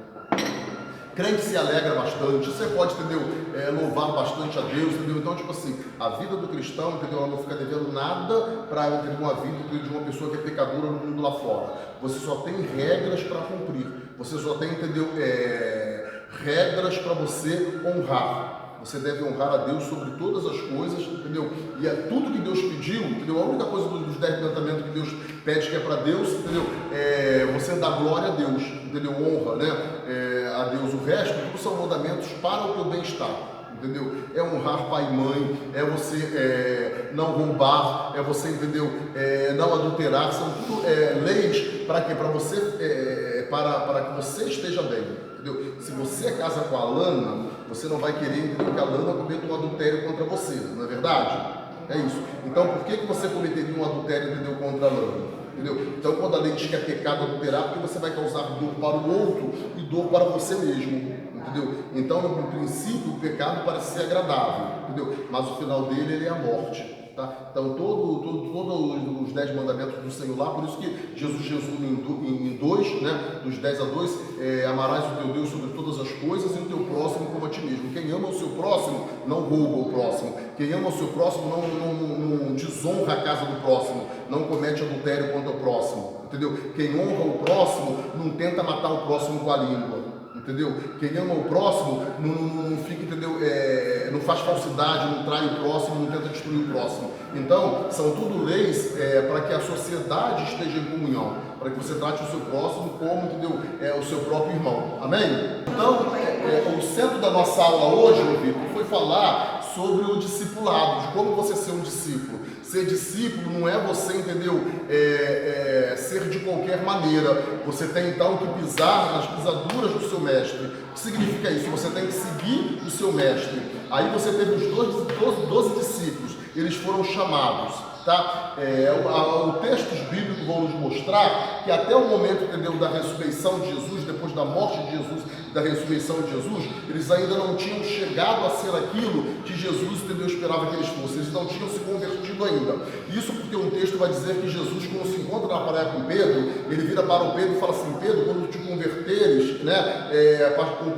Crente se alegra bastante, você pode, entendeu? Louvar bastante a Deus, entendeu? Então, tipo assim, a vida do cristão, entendeu? Ela não fica devendo nada para ter uma vida de uma pessoa que é pecadora no mundo lá fora. Você só tem regras para cumprir. Você só tem, entendeu? Regras para você honrar. Você deve honrar a Deus sobre todas as coisas, entendeu? E é tudo que Deus pediu, entendeu? A única coisa dos 10 mandamentos que Deus pede que é para Deus, entendeu? Você dá glória a Deus, entendeu? Honra, né? A Deus. O resto, tudo são mandamentos para o teu bem-estar, entendeu? É honrar pai e mãe, é você não roubar, é você, entendeu? Não adulterar, são tudo leis para quê? Para você, para que você esteja bem, entendeu? Se você casa com a Lana, você não vai querer, entendeu, que a Lana cometa um adultério contra você, não é verdade? É isso. Então, por que você cometeria um adultério, entendeu, contra a Lana? Entendeu? Então, quando a lei diz que é pecado adulterar, porque você vai causar dor para o outro e dor para você mesmo, entendeu? Então, no princípio, o pecado parece ser agradável, entendeu? Mas o final dele, ele é a morte. Tá? Então, todos os 10 mandamentos do Senhor lá, por isso que Jesus resume em dois, né? Dos 10 a 2, amarás o teu Deus sobre todas as coisas e o teu próximo como a ti mesmo. Quem ama o seu próximo não rouba o próximo. Quem ama o seu próximo não desonra a casa do próximo, não comete adultério contra o próximo, entendeu? Quem honra o próximo não tenta matar o próximo com a língua. Entendeu? Quem ama o próximo não fica, entendeu? Não faz falsidade, não trai o próximo, não tenta destruir o próximo. Então, são tudo leis para que a sociedade esteja em comunhão, para que você trate o seu próximo como, entendeu? O seu próprio irmão. Amém? Então, o centro da nossa aula hoje, meu Vitor, foi falar sobre o discipulado, de como você ser um discípulo. Ser discípulo não é você, entendeu, ser de qualquer maneira. Você tem então que pisar nas pisaduras do seu mestre. O que significa isso? Você tem que seguir o seu mestre. Aí você teve os 12 discípulos, eles foram chamados. Tá? Os textos bíblicos vão nos mostrar que até o momento, entendeu, da ressurreição de Jesus, depois da morte de Jesus, da ressurreição de Jesus, eles ainda não tinham chegado a ser aquilo que Jesus, entendeu, esperava que eles fossem. Eles não tinham se convertido ainda. Isso porque um texto vai dizer que Jesus, quando se encontra na praia com Pedro, ele vira para o Pedro e fala assim: Pedro, quando te converteres, né,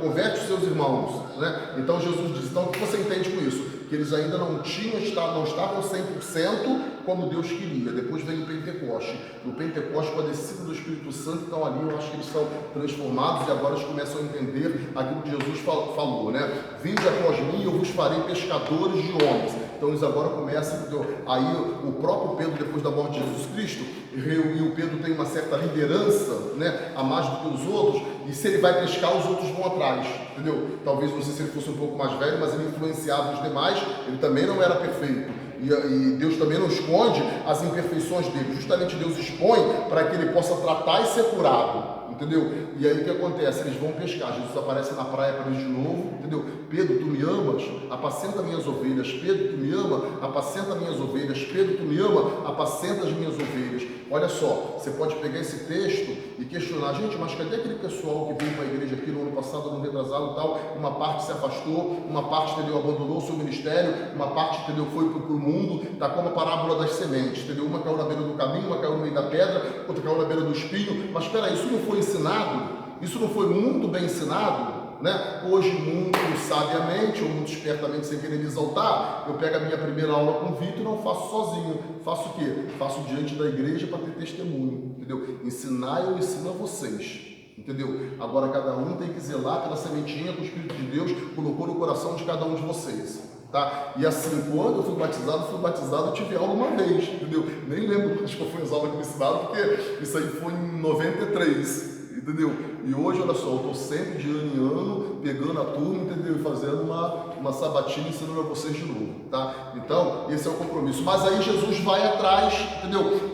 converte os seus irmãos. Né? Então Jesus diz: então o que você entende com isso? que eles ainda não estavam 100% como Deus queria. Depois veio o Pentecoste. No Pentecoste, com a descida do Espírito Santo, então ali eu acho que eles são transformados e agora eles começam a entender aquilo que Jesus falou, né? Vinde após mim, eu vos farei pescadores de homens. Então eles agora começam, aí o próprio Pedro, depois da morte de Jesus Cristo, e o Pedro tem uma certa liderança, né, a mais do que os outros, e se ele vai pescar, os outros vão atrás, entendeu? Talvez, não sei se ele fosse um pouco mais velho, mas ele influenciava os demais, ele também não era perfeito. E Deus também não esconde as imperfeições dele. Justamente Deus expõe para que ele possa tratar e ser curado. Entendeu? E aí o que acontece? Eles vão pescar. Jesus aparece na praia para eles de novo. Entendeu? Pedro, tu me amas? Apacenta minhas ovelhas. Pedro, tu me ama? Apacenta minhas ovelhas. Pedro, tu me ama? Apacenta as minhas ovelhas. Olha só, você pode pegar esse texto e questionar, gente, mas cadê aquele pessoal que veio para a igreja aqui no ano passado, no retrasado e tal? Uma parte se afastou, uma parte, entendeu, abandonou o seu ministério, uma parte, entendeu, foi para o mundo, tá como a parábola das sementes, entendeu? Uma caiu na beira do caminho, uma caiu no meio da pedra, outra caiu na beira do espinho. Mas espera aí, isso não foi ensinado? Isso não foi muito bem ensinado? Né? Hoje, muito sabiamente ou muito espertamente, sem querer me exaltar, eu pego a minha primeira aula com o Vitor e não faço sozinho. Faço o quê? Faço diante da igreja para ter testemunho, entendeu? Ensinar, eu ensino a vocês, entendeu? Agora cada um tem que zelar pela sementinha que o Espírito de Deus colocou no coração de cada um de vocês. Tá? E assim, quando eu fui batizado, eu tive aula uma vez, entendeu? Nem lembro, acho que foi as aulas que me ensinaram, porque isso aí foi em 93, entendeu? E hoje, olha só, eu estou sempre de ano em ano, pegando a turma, entendeu? E fazendo uma sabatina ensinando a vocês de novo, tá? Então, esse é o compromisso. Mas aí Jesus vai atrás, entendeu?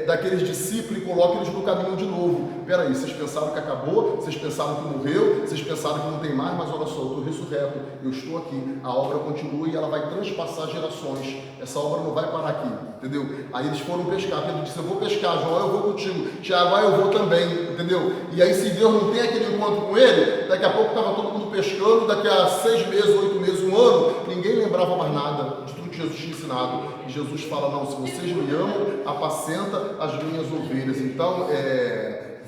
Daqueles discípulos e coloca eles no caminho de novo. Peraí, vocês pensaram que acabou? Vocês pensaram que morreu? Vocês pensaram que não tem mais? Mas olha só, eu estou ressurreto, eu estou aqui. A obra continua e ela vai transpassar gerações. Essa obra não vai parar aqui, entendeu? Aí eles foram pescar. Pedro disse, eu vou pescar. João, eu vou contigo. Tiago, eu vou também, entendeu? E aí, se Deus não tem aquele encontro com ele, daqui a pouco estava todo mundo pescando, daqui a 6 meses, 8 meses, 1 ano, ninguém lembrava mais nada de tudo que Jesus tinha ensinado. E Jesus fala, não, se vocês me amam, apacenta as minhas ovelhas. Então,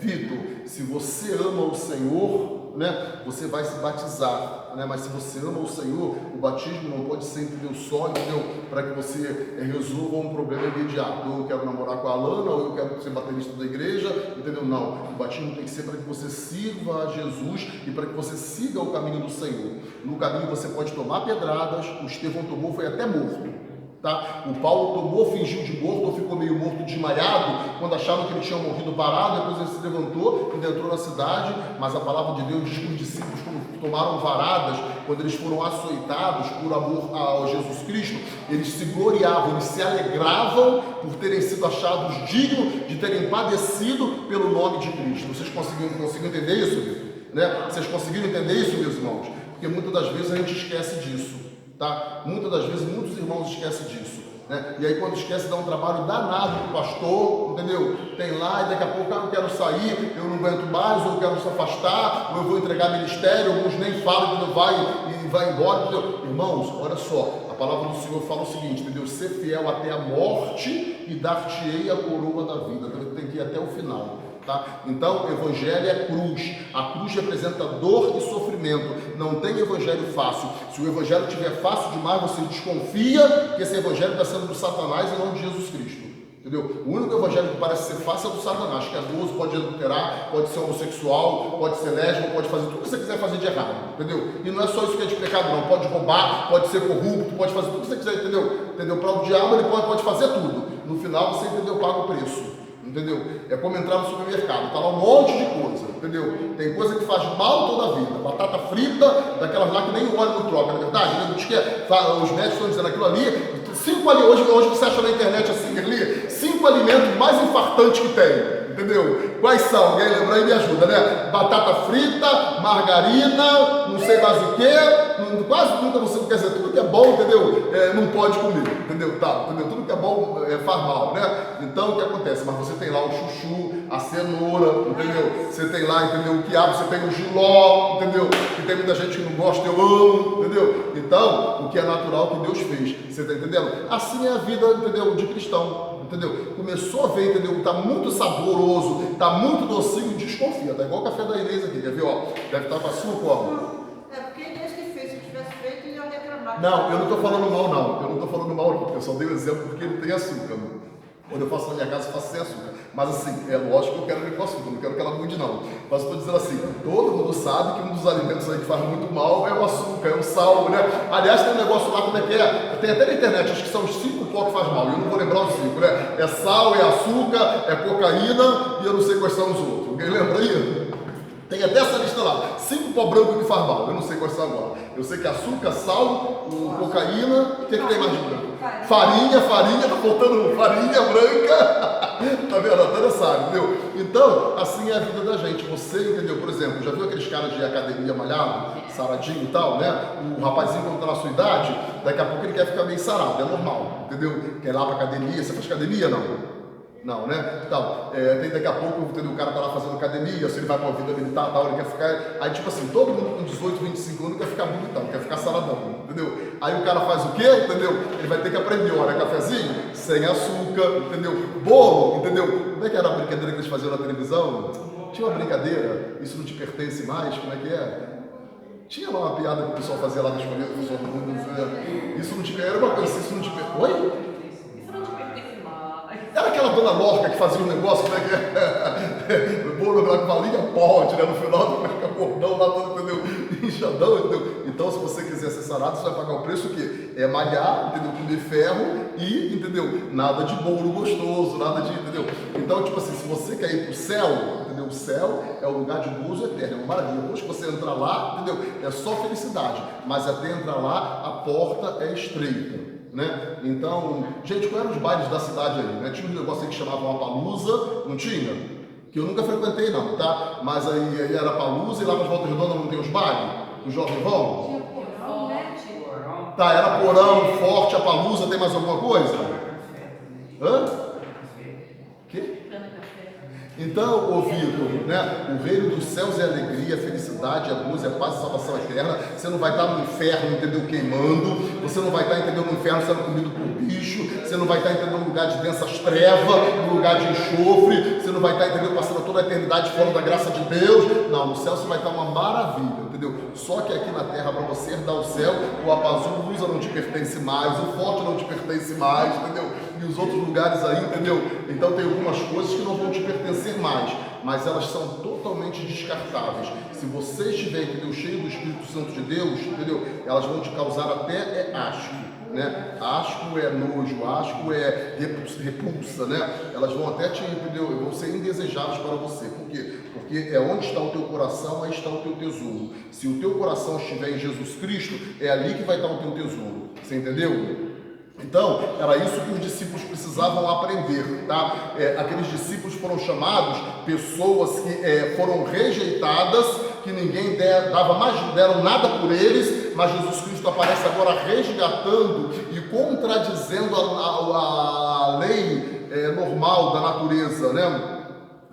Vitor, se você ama o Senhor, né, você vai se batizar, né? Mas se você ama o Senhor, o batismo não pode ser, entendeu, só, entendeu, para que você resolva um problema imediato. Ou eu quero namorar com a Alana, ou eu quero ser baterista da igreja, entendeu? Não, o batismo tem que ser para que você sirva a Jesus e para que você siga o caminho do Senhor. No caminho você pode tomar pedradas, o Estevão tomou, foi até morto. Tá? O Paulo tomou, fingiu de morto, ou ficou meio morto, desmaiado, quando achavam que ele tinha morrido parado. Depois ele se levantou e entrou na cidade. Mas a palavra de Deus diz que os discípulos, quando tomaram varadas, quando eles foram açoitados por amor a Jesus Cristo, eles se gloriavam, eles se alegravam por terem sido achados dignos de terem padecido pelo nome de Cristo. Vocês conseguiram entender isso? Né? Vocês conseguiram entender isso, meus irmãos? Porque muitas das vezes a gente esquece disso. Tá? Muitas das vezes, muitos irmãos esquecem disso, né? E aí quando esquece, dá um trabalho danado para o pastor, entendeu? Tem lá e daqui a pouco, eu quero sair, eu não aguento mais, ou eu quero se afastar, ou eu vou entregar ministério, alguns nem falam, entendeu? Vai embora, entendeu? Irmãos, olha só, a palavra do Senhor fala o seguinte, entendeu? Ser fiel até a morte e dar-te-ei a coroa da vida, então tem que ir até o final. Tá? Então, o evangelho é cruz. A cruz representa dor e sofrimento. Não tem evangelho fácil. Se o evangelho estiver fácil demais, você desconfia que esse evangelho está sendo do Satanás e não de Jesus Cristo. Entendeu? O único evangelho que parece ser fácil é do Satanás, que é doce, pode adulterar, pode ser homossexual, pode ser lésbico, pode fazer tudo que você quiser fazer de errado, entendeu? E não é só isso que é de pecado, não. Pode roubar, pode ser corrupto, pode fazer tudo que você quiser, entendeu? Para o diabo ele pode fazer tudo. No final você, entendeu, paga o preço. Entendeu? É como entrar no supermercado, tá lá um monte de coisa, entendeu? Tem coisa que faz mal toda a vida, batata frita, daquelas lá que nem o óleo não troca, não é verdade? Diz que os médicos estão dizendo aquilo ali, 5 alimentos, hoje você acha na internet assim, ali, 5 alimentos mais infartantes que tem, entendeu? Quais são? Alguém lembra aí, me ajuda, né? Batata frita, margarina, não sei mais o que, quase nunca você quer dizer, tudo que é bom, entendeu? Não pode comer, entendeu? Tá, entendeu? Tudo que é bom faz mal, né? Então o que acontece? Mas você tem lá o chuchu, a cenoura, entendeu? Você tem lá, entendeu? O quiabo, você tem o jiló, entendeu? Que tem muita gente que não gosta, eu amo, entendeu? Então, o que é natural que Deus fez, você está entendendo? Assim é a vida, entendeu? De cristão, entendeu? Começou a ver, entendeu? Tá muito saboroso, tá muito docinho, desconfia, tá igual o café da Inês aqui, quer ver, ó? Deve estar com açúcar, ó. É porque Inês que fez, se tivesse feito, ia reclamar Não, eu não estou falando mal não, eu não estou falando mal não, eu só dei o exemplo porque ele tem açúcar. Quando eu faço na minha casa, eu faço sem açúcar. Mas assim, é lógico que eu quero ele com açúcar, não quero que ela mude não. Mas eu estou dizendo assim, todo mundo sabe que um dos alimentos aí que faz muito mal é o açúcar, é o sal, né? Aliás, tem um negócio lá, como é que é? Tem até na internet, acho que são os 5 pó que faz mal, eu não vou lembrar os 5, né? É sal, é açúcar, é cocaína e eu não sei quais são os outros. Alguém lembra aí? Tem até essa lista lá, 5 pó branco que faz mal, eu não sei quais são agora. Eu sei que açúcar, sal, cocaína, o que tem mais de branco? Farinha, tá faltando farinha branca. Tá vendo? A Tânia sabe, entendeu? Então, assim é a vida da gente. Você, entendeu? Por exemplo, já viu aqueles caras de academia malhado, saradinho e tal, né? O rapazinho quando tá na sua idade, daqui a pouco ele quer ficar meio sarado, é normal, entendeu? Quer ir lá pra academia, você faz academia, não? Não, né? Então, tem daqui a pouco, entendeu? O cara tá lá fazendo academia, se ele vai pra uma vida militar, tal, ele quer ficar... Aí, tipo assim, todo mundo com 18, 25 anos quer ficar bonitão, quer ficar saradão, entendeu? Aí o cara faz o quê, entendeu? Ele vai ter que aprender, olha, cafezinho, sem açúcar, entendeu? Bolo, entendeu? Como é que era a brincadeira que eles faziam na televisão? Tinha uma brincadeira, isso não te pertence mais, como é que é? Tinha lá uma piada que o pessoal fazia lá nos hormônios, isso não te... Era uma coisa assim, isso não te pertence... Oi? Era aquela dona Lorca que fazia um negócio, como é que é? O bolo com valinha pote, né? No final do fica gordão lá todo, entendeu? Inchadão, entendeu? Então, se você quiser ser sarado, você vai pagar o preço que é malhar, entendeu? Comer ferro e, entendeu? Nada de bolo gostoso, nada de, entendeu? Então, tipo assim, se você quer ir pro céu, entendeu? O céu é o lugar de gozo eterno, é uma maravilha. Depois que você entrar lá, entendeu? É só felicidade. Mas até entrar lá, a porta é estreita. Né? Então, gente, qual eram os bailes da cidade aí? Né? Tinha um negócio aí que chamavam a Palusa, não tinha? Que eu nunca frequentei não, tá? Mas aí era a Palusa e lá para Volta Redonda não tem os bailes? Os jovens vão? Tinha porão, né? Tá, era Porão, Forte, a Palusa, tem mais alguma coisa? Hã? Que? Então, ô Vitor, né? O reino dos céus é alegria, é felicidade, é luz, é paz e salvação eterna. Você não vai estar no inferno, entendeu? Queimando. Você não vai estar, entendeu? No inferno sendo comido por bicho. Você não vai estar, entendeu? No lugar de densas trevas, no lugar de enxofre. Você não vai estar, entendeu? Passando toda a eternidade fora da graça de Deus. Não, no céu você vai estar uma maravilha, entendeu? Só que aqui na terra, para você herdar o céu, o Apazusa não te pertence mais, o Forte não te pertence mais, entendeu? E os outros lugares aí, entendeu? Então tem algumas coisas que não vão te pertencer mais, mas elas são totalmente descartáveis. Se você estiver, entendeu, cheio do Espírito Santo de Deus, entendeu? Elas vão te causar até asco, né? Asco é nojo, asco é repulsa, né? Elas vão até te, entendeu? Vão ser indesejáveis para você. Por quê? Porque é onde está o teu coração, aí está o teu tesouro. Se o teu coração estiver em Jesus Cristo, é ali que vai estar o teu tesouro. Você entendeu? Então, era isso que os discípulos precisavam aprender, tá? Aqueles discípulos foram chamados pessoas que foram rejeitadas, que ninguém deram nada por eles, mas Jesus Cristo aparece agora resgatando e contradizendo a lei normal da natureza, né?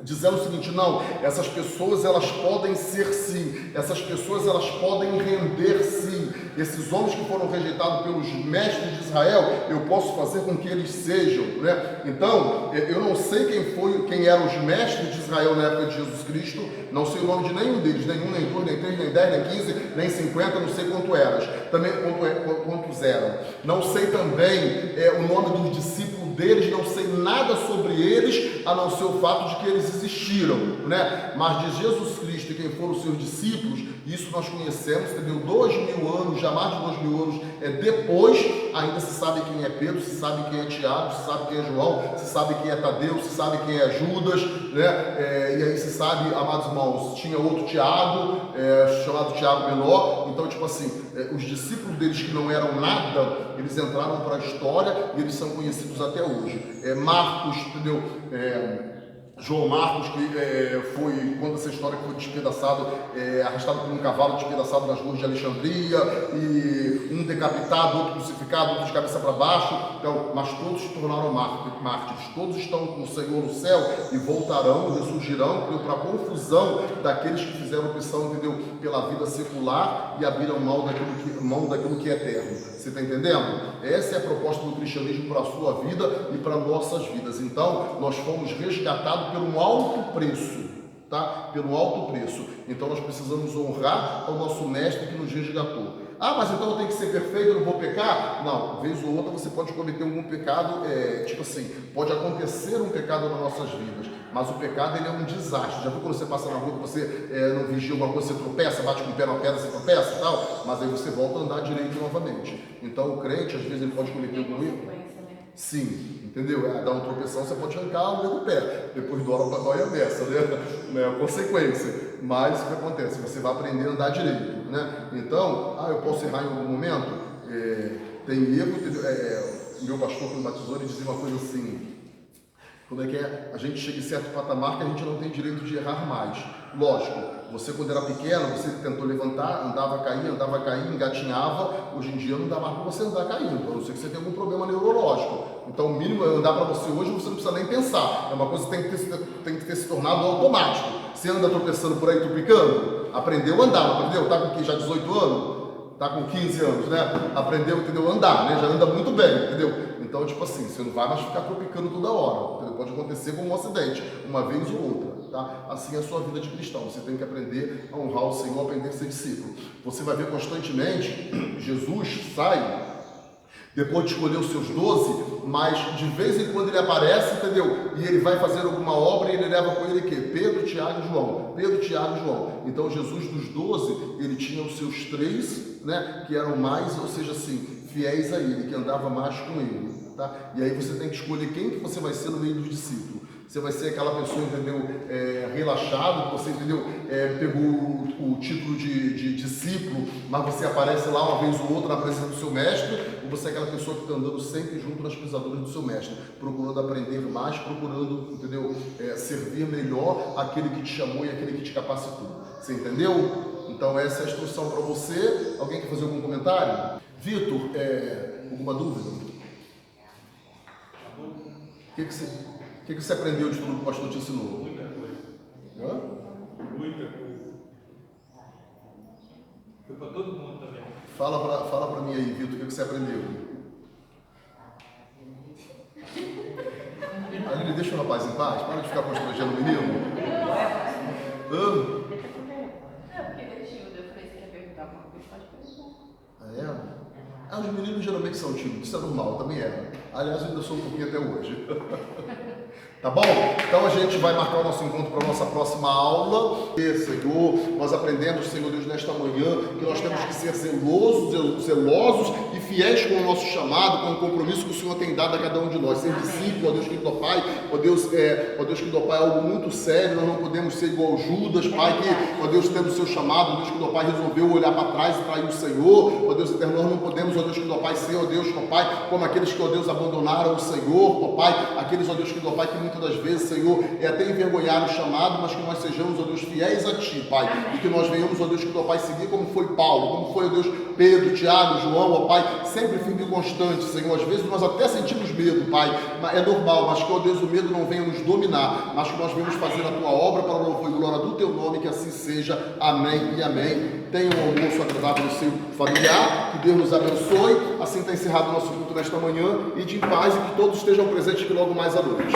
Dizendo o seguinte, não, essas pessoas elas podem ser sim, essas pessoas elas podem render sim, esses homens que foram rejeitados pelos mestres de Israel, eu posso fazer com que eles sejam, né? Então, eu não sei quem eram os mestres de Israel na época de Jesus Cristo, não sei o nome de nenhum deles, nenhum, nem dois, nem três, nem 10, nem 15, nem 50, não sei quantos eram. Não sei também o nome dos discípulos deles, não sei nada sobre eles, a não ser o fato de que eles existiram, né? Mas de Jesus Cristo e quem foram os seus discípulos, isso nós conhecemos, entendeu? 2000 anos, já mais de 2000 anos depois, ainda se sabe quem é Pedro, se sabe quem é Tiago, se sabe quem é João, se sabe quem é Tadeu, se sabe quem é Judas, né? E aí se sabe, amados irmãos, tinha outro Tiago, chamado Tiago Menor. Então, tipo assim, os discípulos deles que não eram nada, eles entraram para a história e eles são conhecidos até hoje. Marcos, entendeu? João Marcos, que foi, conta essa história que foi despedaçado, arrastado por um cavalo, despedaçado nas ruas de Alexandria, e um decapitado, outro crucificado, outro de cabeça para baixo, então, mas todos se tornaram mártires, todos estão com o Senhor no céu e voltarão, ressurgirão, para a confusão daqueles que fizeram opção, entendeu, pela vida secular e abriram mão daquilo que é eterno. Você está entendendo? Essa é a proposta do cristianismo para a sua vida e para nossas vidas. Então, nós fomos resgatados por um alto preço, tá? Pelo alto preço. Então, nós precisamos honrar ao nosso mestre que nos resgatou. Ah, mas então eu tenho que ser perfeito, eu não vou pecar? Não, vez ou outra você pode cometer algum pecado, tipo assim, pode acontecer um pecado nas nossas vidas, mas o pecado ele é um desastre. Já viu quando você passa na rua, que você não vigia alguma coisa, você tropeça, bate com o pé na pedra, você tropeça e tal, mas aí você volta a andar direito novamente. Então o crente, às vezes, ele pode cometer algum erro. Sim, entendeu? Dá um tropeção, você pode arrancar o dedo do pé, depois dói a beça, né? É a consequência. Mas o que acontece? Você vai aprender a andar direito, né? Então, eu posso errar em algum momento? Tem erro, meu pastor que me batizou, ele dizia uma coisa assim, como é que é? A gente chega em certo patamar que a gente não tem direito de errar mais. Lógico, você quando era pequeno, você tentou levantar, andava a cair, engatinhava, hoje em dia não dá mais para você andar caindo, a não ser que você tenha algum problema neurológico. Então o mínimo é andar para você hoje, você não precisa nem pensar, é uma coisa que tem que ter se tornado automático. Você anda tropeçando por aí, tupicando, aprendeu a andar, não aprendeu? Tá com já 18 anos? Tá com 15 anos, né? Aprendeu, entendeu? Andar, né? Já anda muito bem, entendeu? Então, tipo assim, você não vai mais ficar tropicando toda hora, entendeu? Pode acontecer como um acidente, uma vez ou outra, tá? Assim é a sua vida de cristão. Você tem que aprender a honrar o Senhor, aprender a ser discípulo. Você vai ver constantemente, Jesus sai depois de escolher os seus 12, mas de vez em quando ele aparece, entendeu? E ele vai fazer alguma obra e ele leva com ele o quê? Pedro, Tiago e João. Pedro, Tiago e João. Então Jesus dos 12, ele tinha os seus 3, né? Que eram mais, ou seja assim, fiéis a ele, que andava mais com ele, tá? E aí você tem que escolher quem que você vai ser no meio dos discípulos. Você vai ser aquela pessoa, entendeu, relaxado, você, entendeu, pegou o título de discípulo, mas você aparece lá uma vez ou outra na presença do seu mestre, ou você é aquela pessoa que está andando sempre junto nas pisaduras do seu mestre, procurando aprender mais, procurando, entendeu, servir melhor aquele que te chamou e aquele que te capacitou. Você entendeu? Então essa é a instrução para você. Alguém quer fazer algum comentário? Vitor, alguma dúvida? O que você aprendeu de tudo que o pastor te ensinou? Muita coisa. Hã? Muita coisa. Foi para todo mundo também. Fala para mim aí, Vitor, o que você aprendeu? Aline, deixa o rapaz em paz, para de ficar constrangendo o menino. Hã? Porque ele tinha, eu falei, você quer perguntar alguma coisa? Pode perguntar. Os meninos geralmente são tímidos, isso é normal, também é. Aliás, eu ainda sou um pouquinho até hoje. Tá bom? Então a gente vai marcar o nosso encontro para a nossa próxima aula. Senhor, nós aprendemos, Senhor Deus, nesta manhã, que nós temos que ser zelosos e fiéis com o nosso chamado, com o compromisso que o Senhor tem dado a cada um de nós. Ser discípulo, ó Deus querido, ó Pai, ó Deus querido, ó Pai, é algo muito sério, nós não podemos ser igual Judas, Pai, que, ó Deus, tendo o seu chamado, ó Deus querido, ó Pai, resolveu olhar para trás e trair o Senhor, ó Deus eterno, nós não podemos, ó Deus querido, ó Pai, ser, ó Deus, ó Pai, como aqueles que, ó Deus, abandonaram o Senhor, ó Pai, aqueles, ó Deus querido, ó Pai, que muitas das vezes, Senhor, até envergonhar o chamado, mas que nós sejamos, ó Deus, fiéis a Ti, Pai, e que nós venhamos, ó Deus querido, ó Pai, seguir como foi Paulo, como foi, ó Deus, Pedro, Tiago, João, ó Pai, sempre firme e constante, Senhor. Às vezes nós até sentimos medo, Pai, é normal, mas que, ó Deus, o medo não venha nos dominar, mas que nós venhamos fazer a Tua obra para o louvor e glória do Teu nome, que assim seja. Amém e amém. Tenha um almoço agradável no seu familiar, que Deus nos abençoe. Assim está encerrado o nosso culto nesta manhã, e de paz, e que todos estejam presentes aqui logo mais à noite.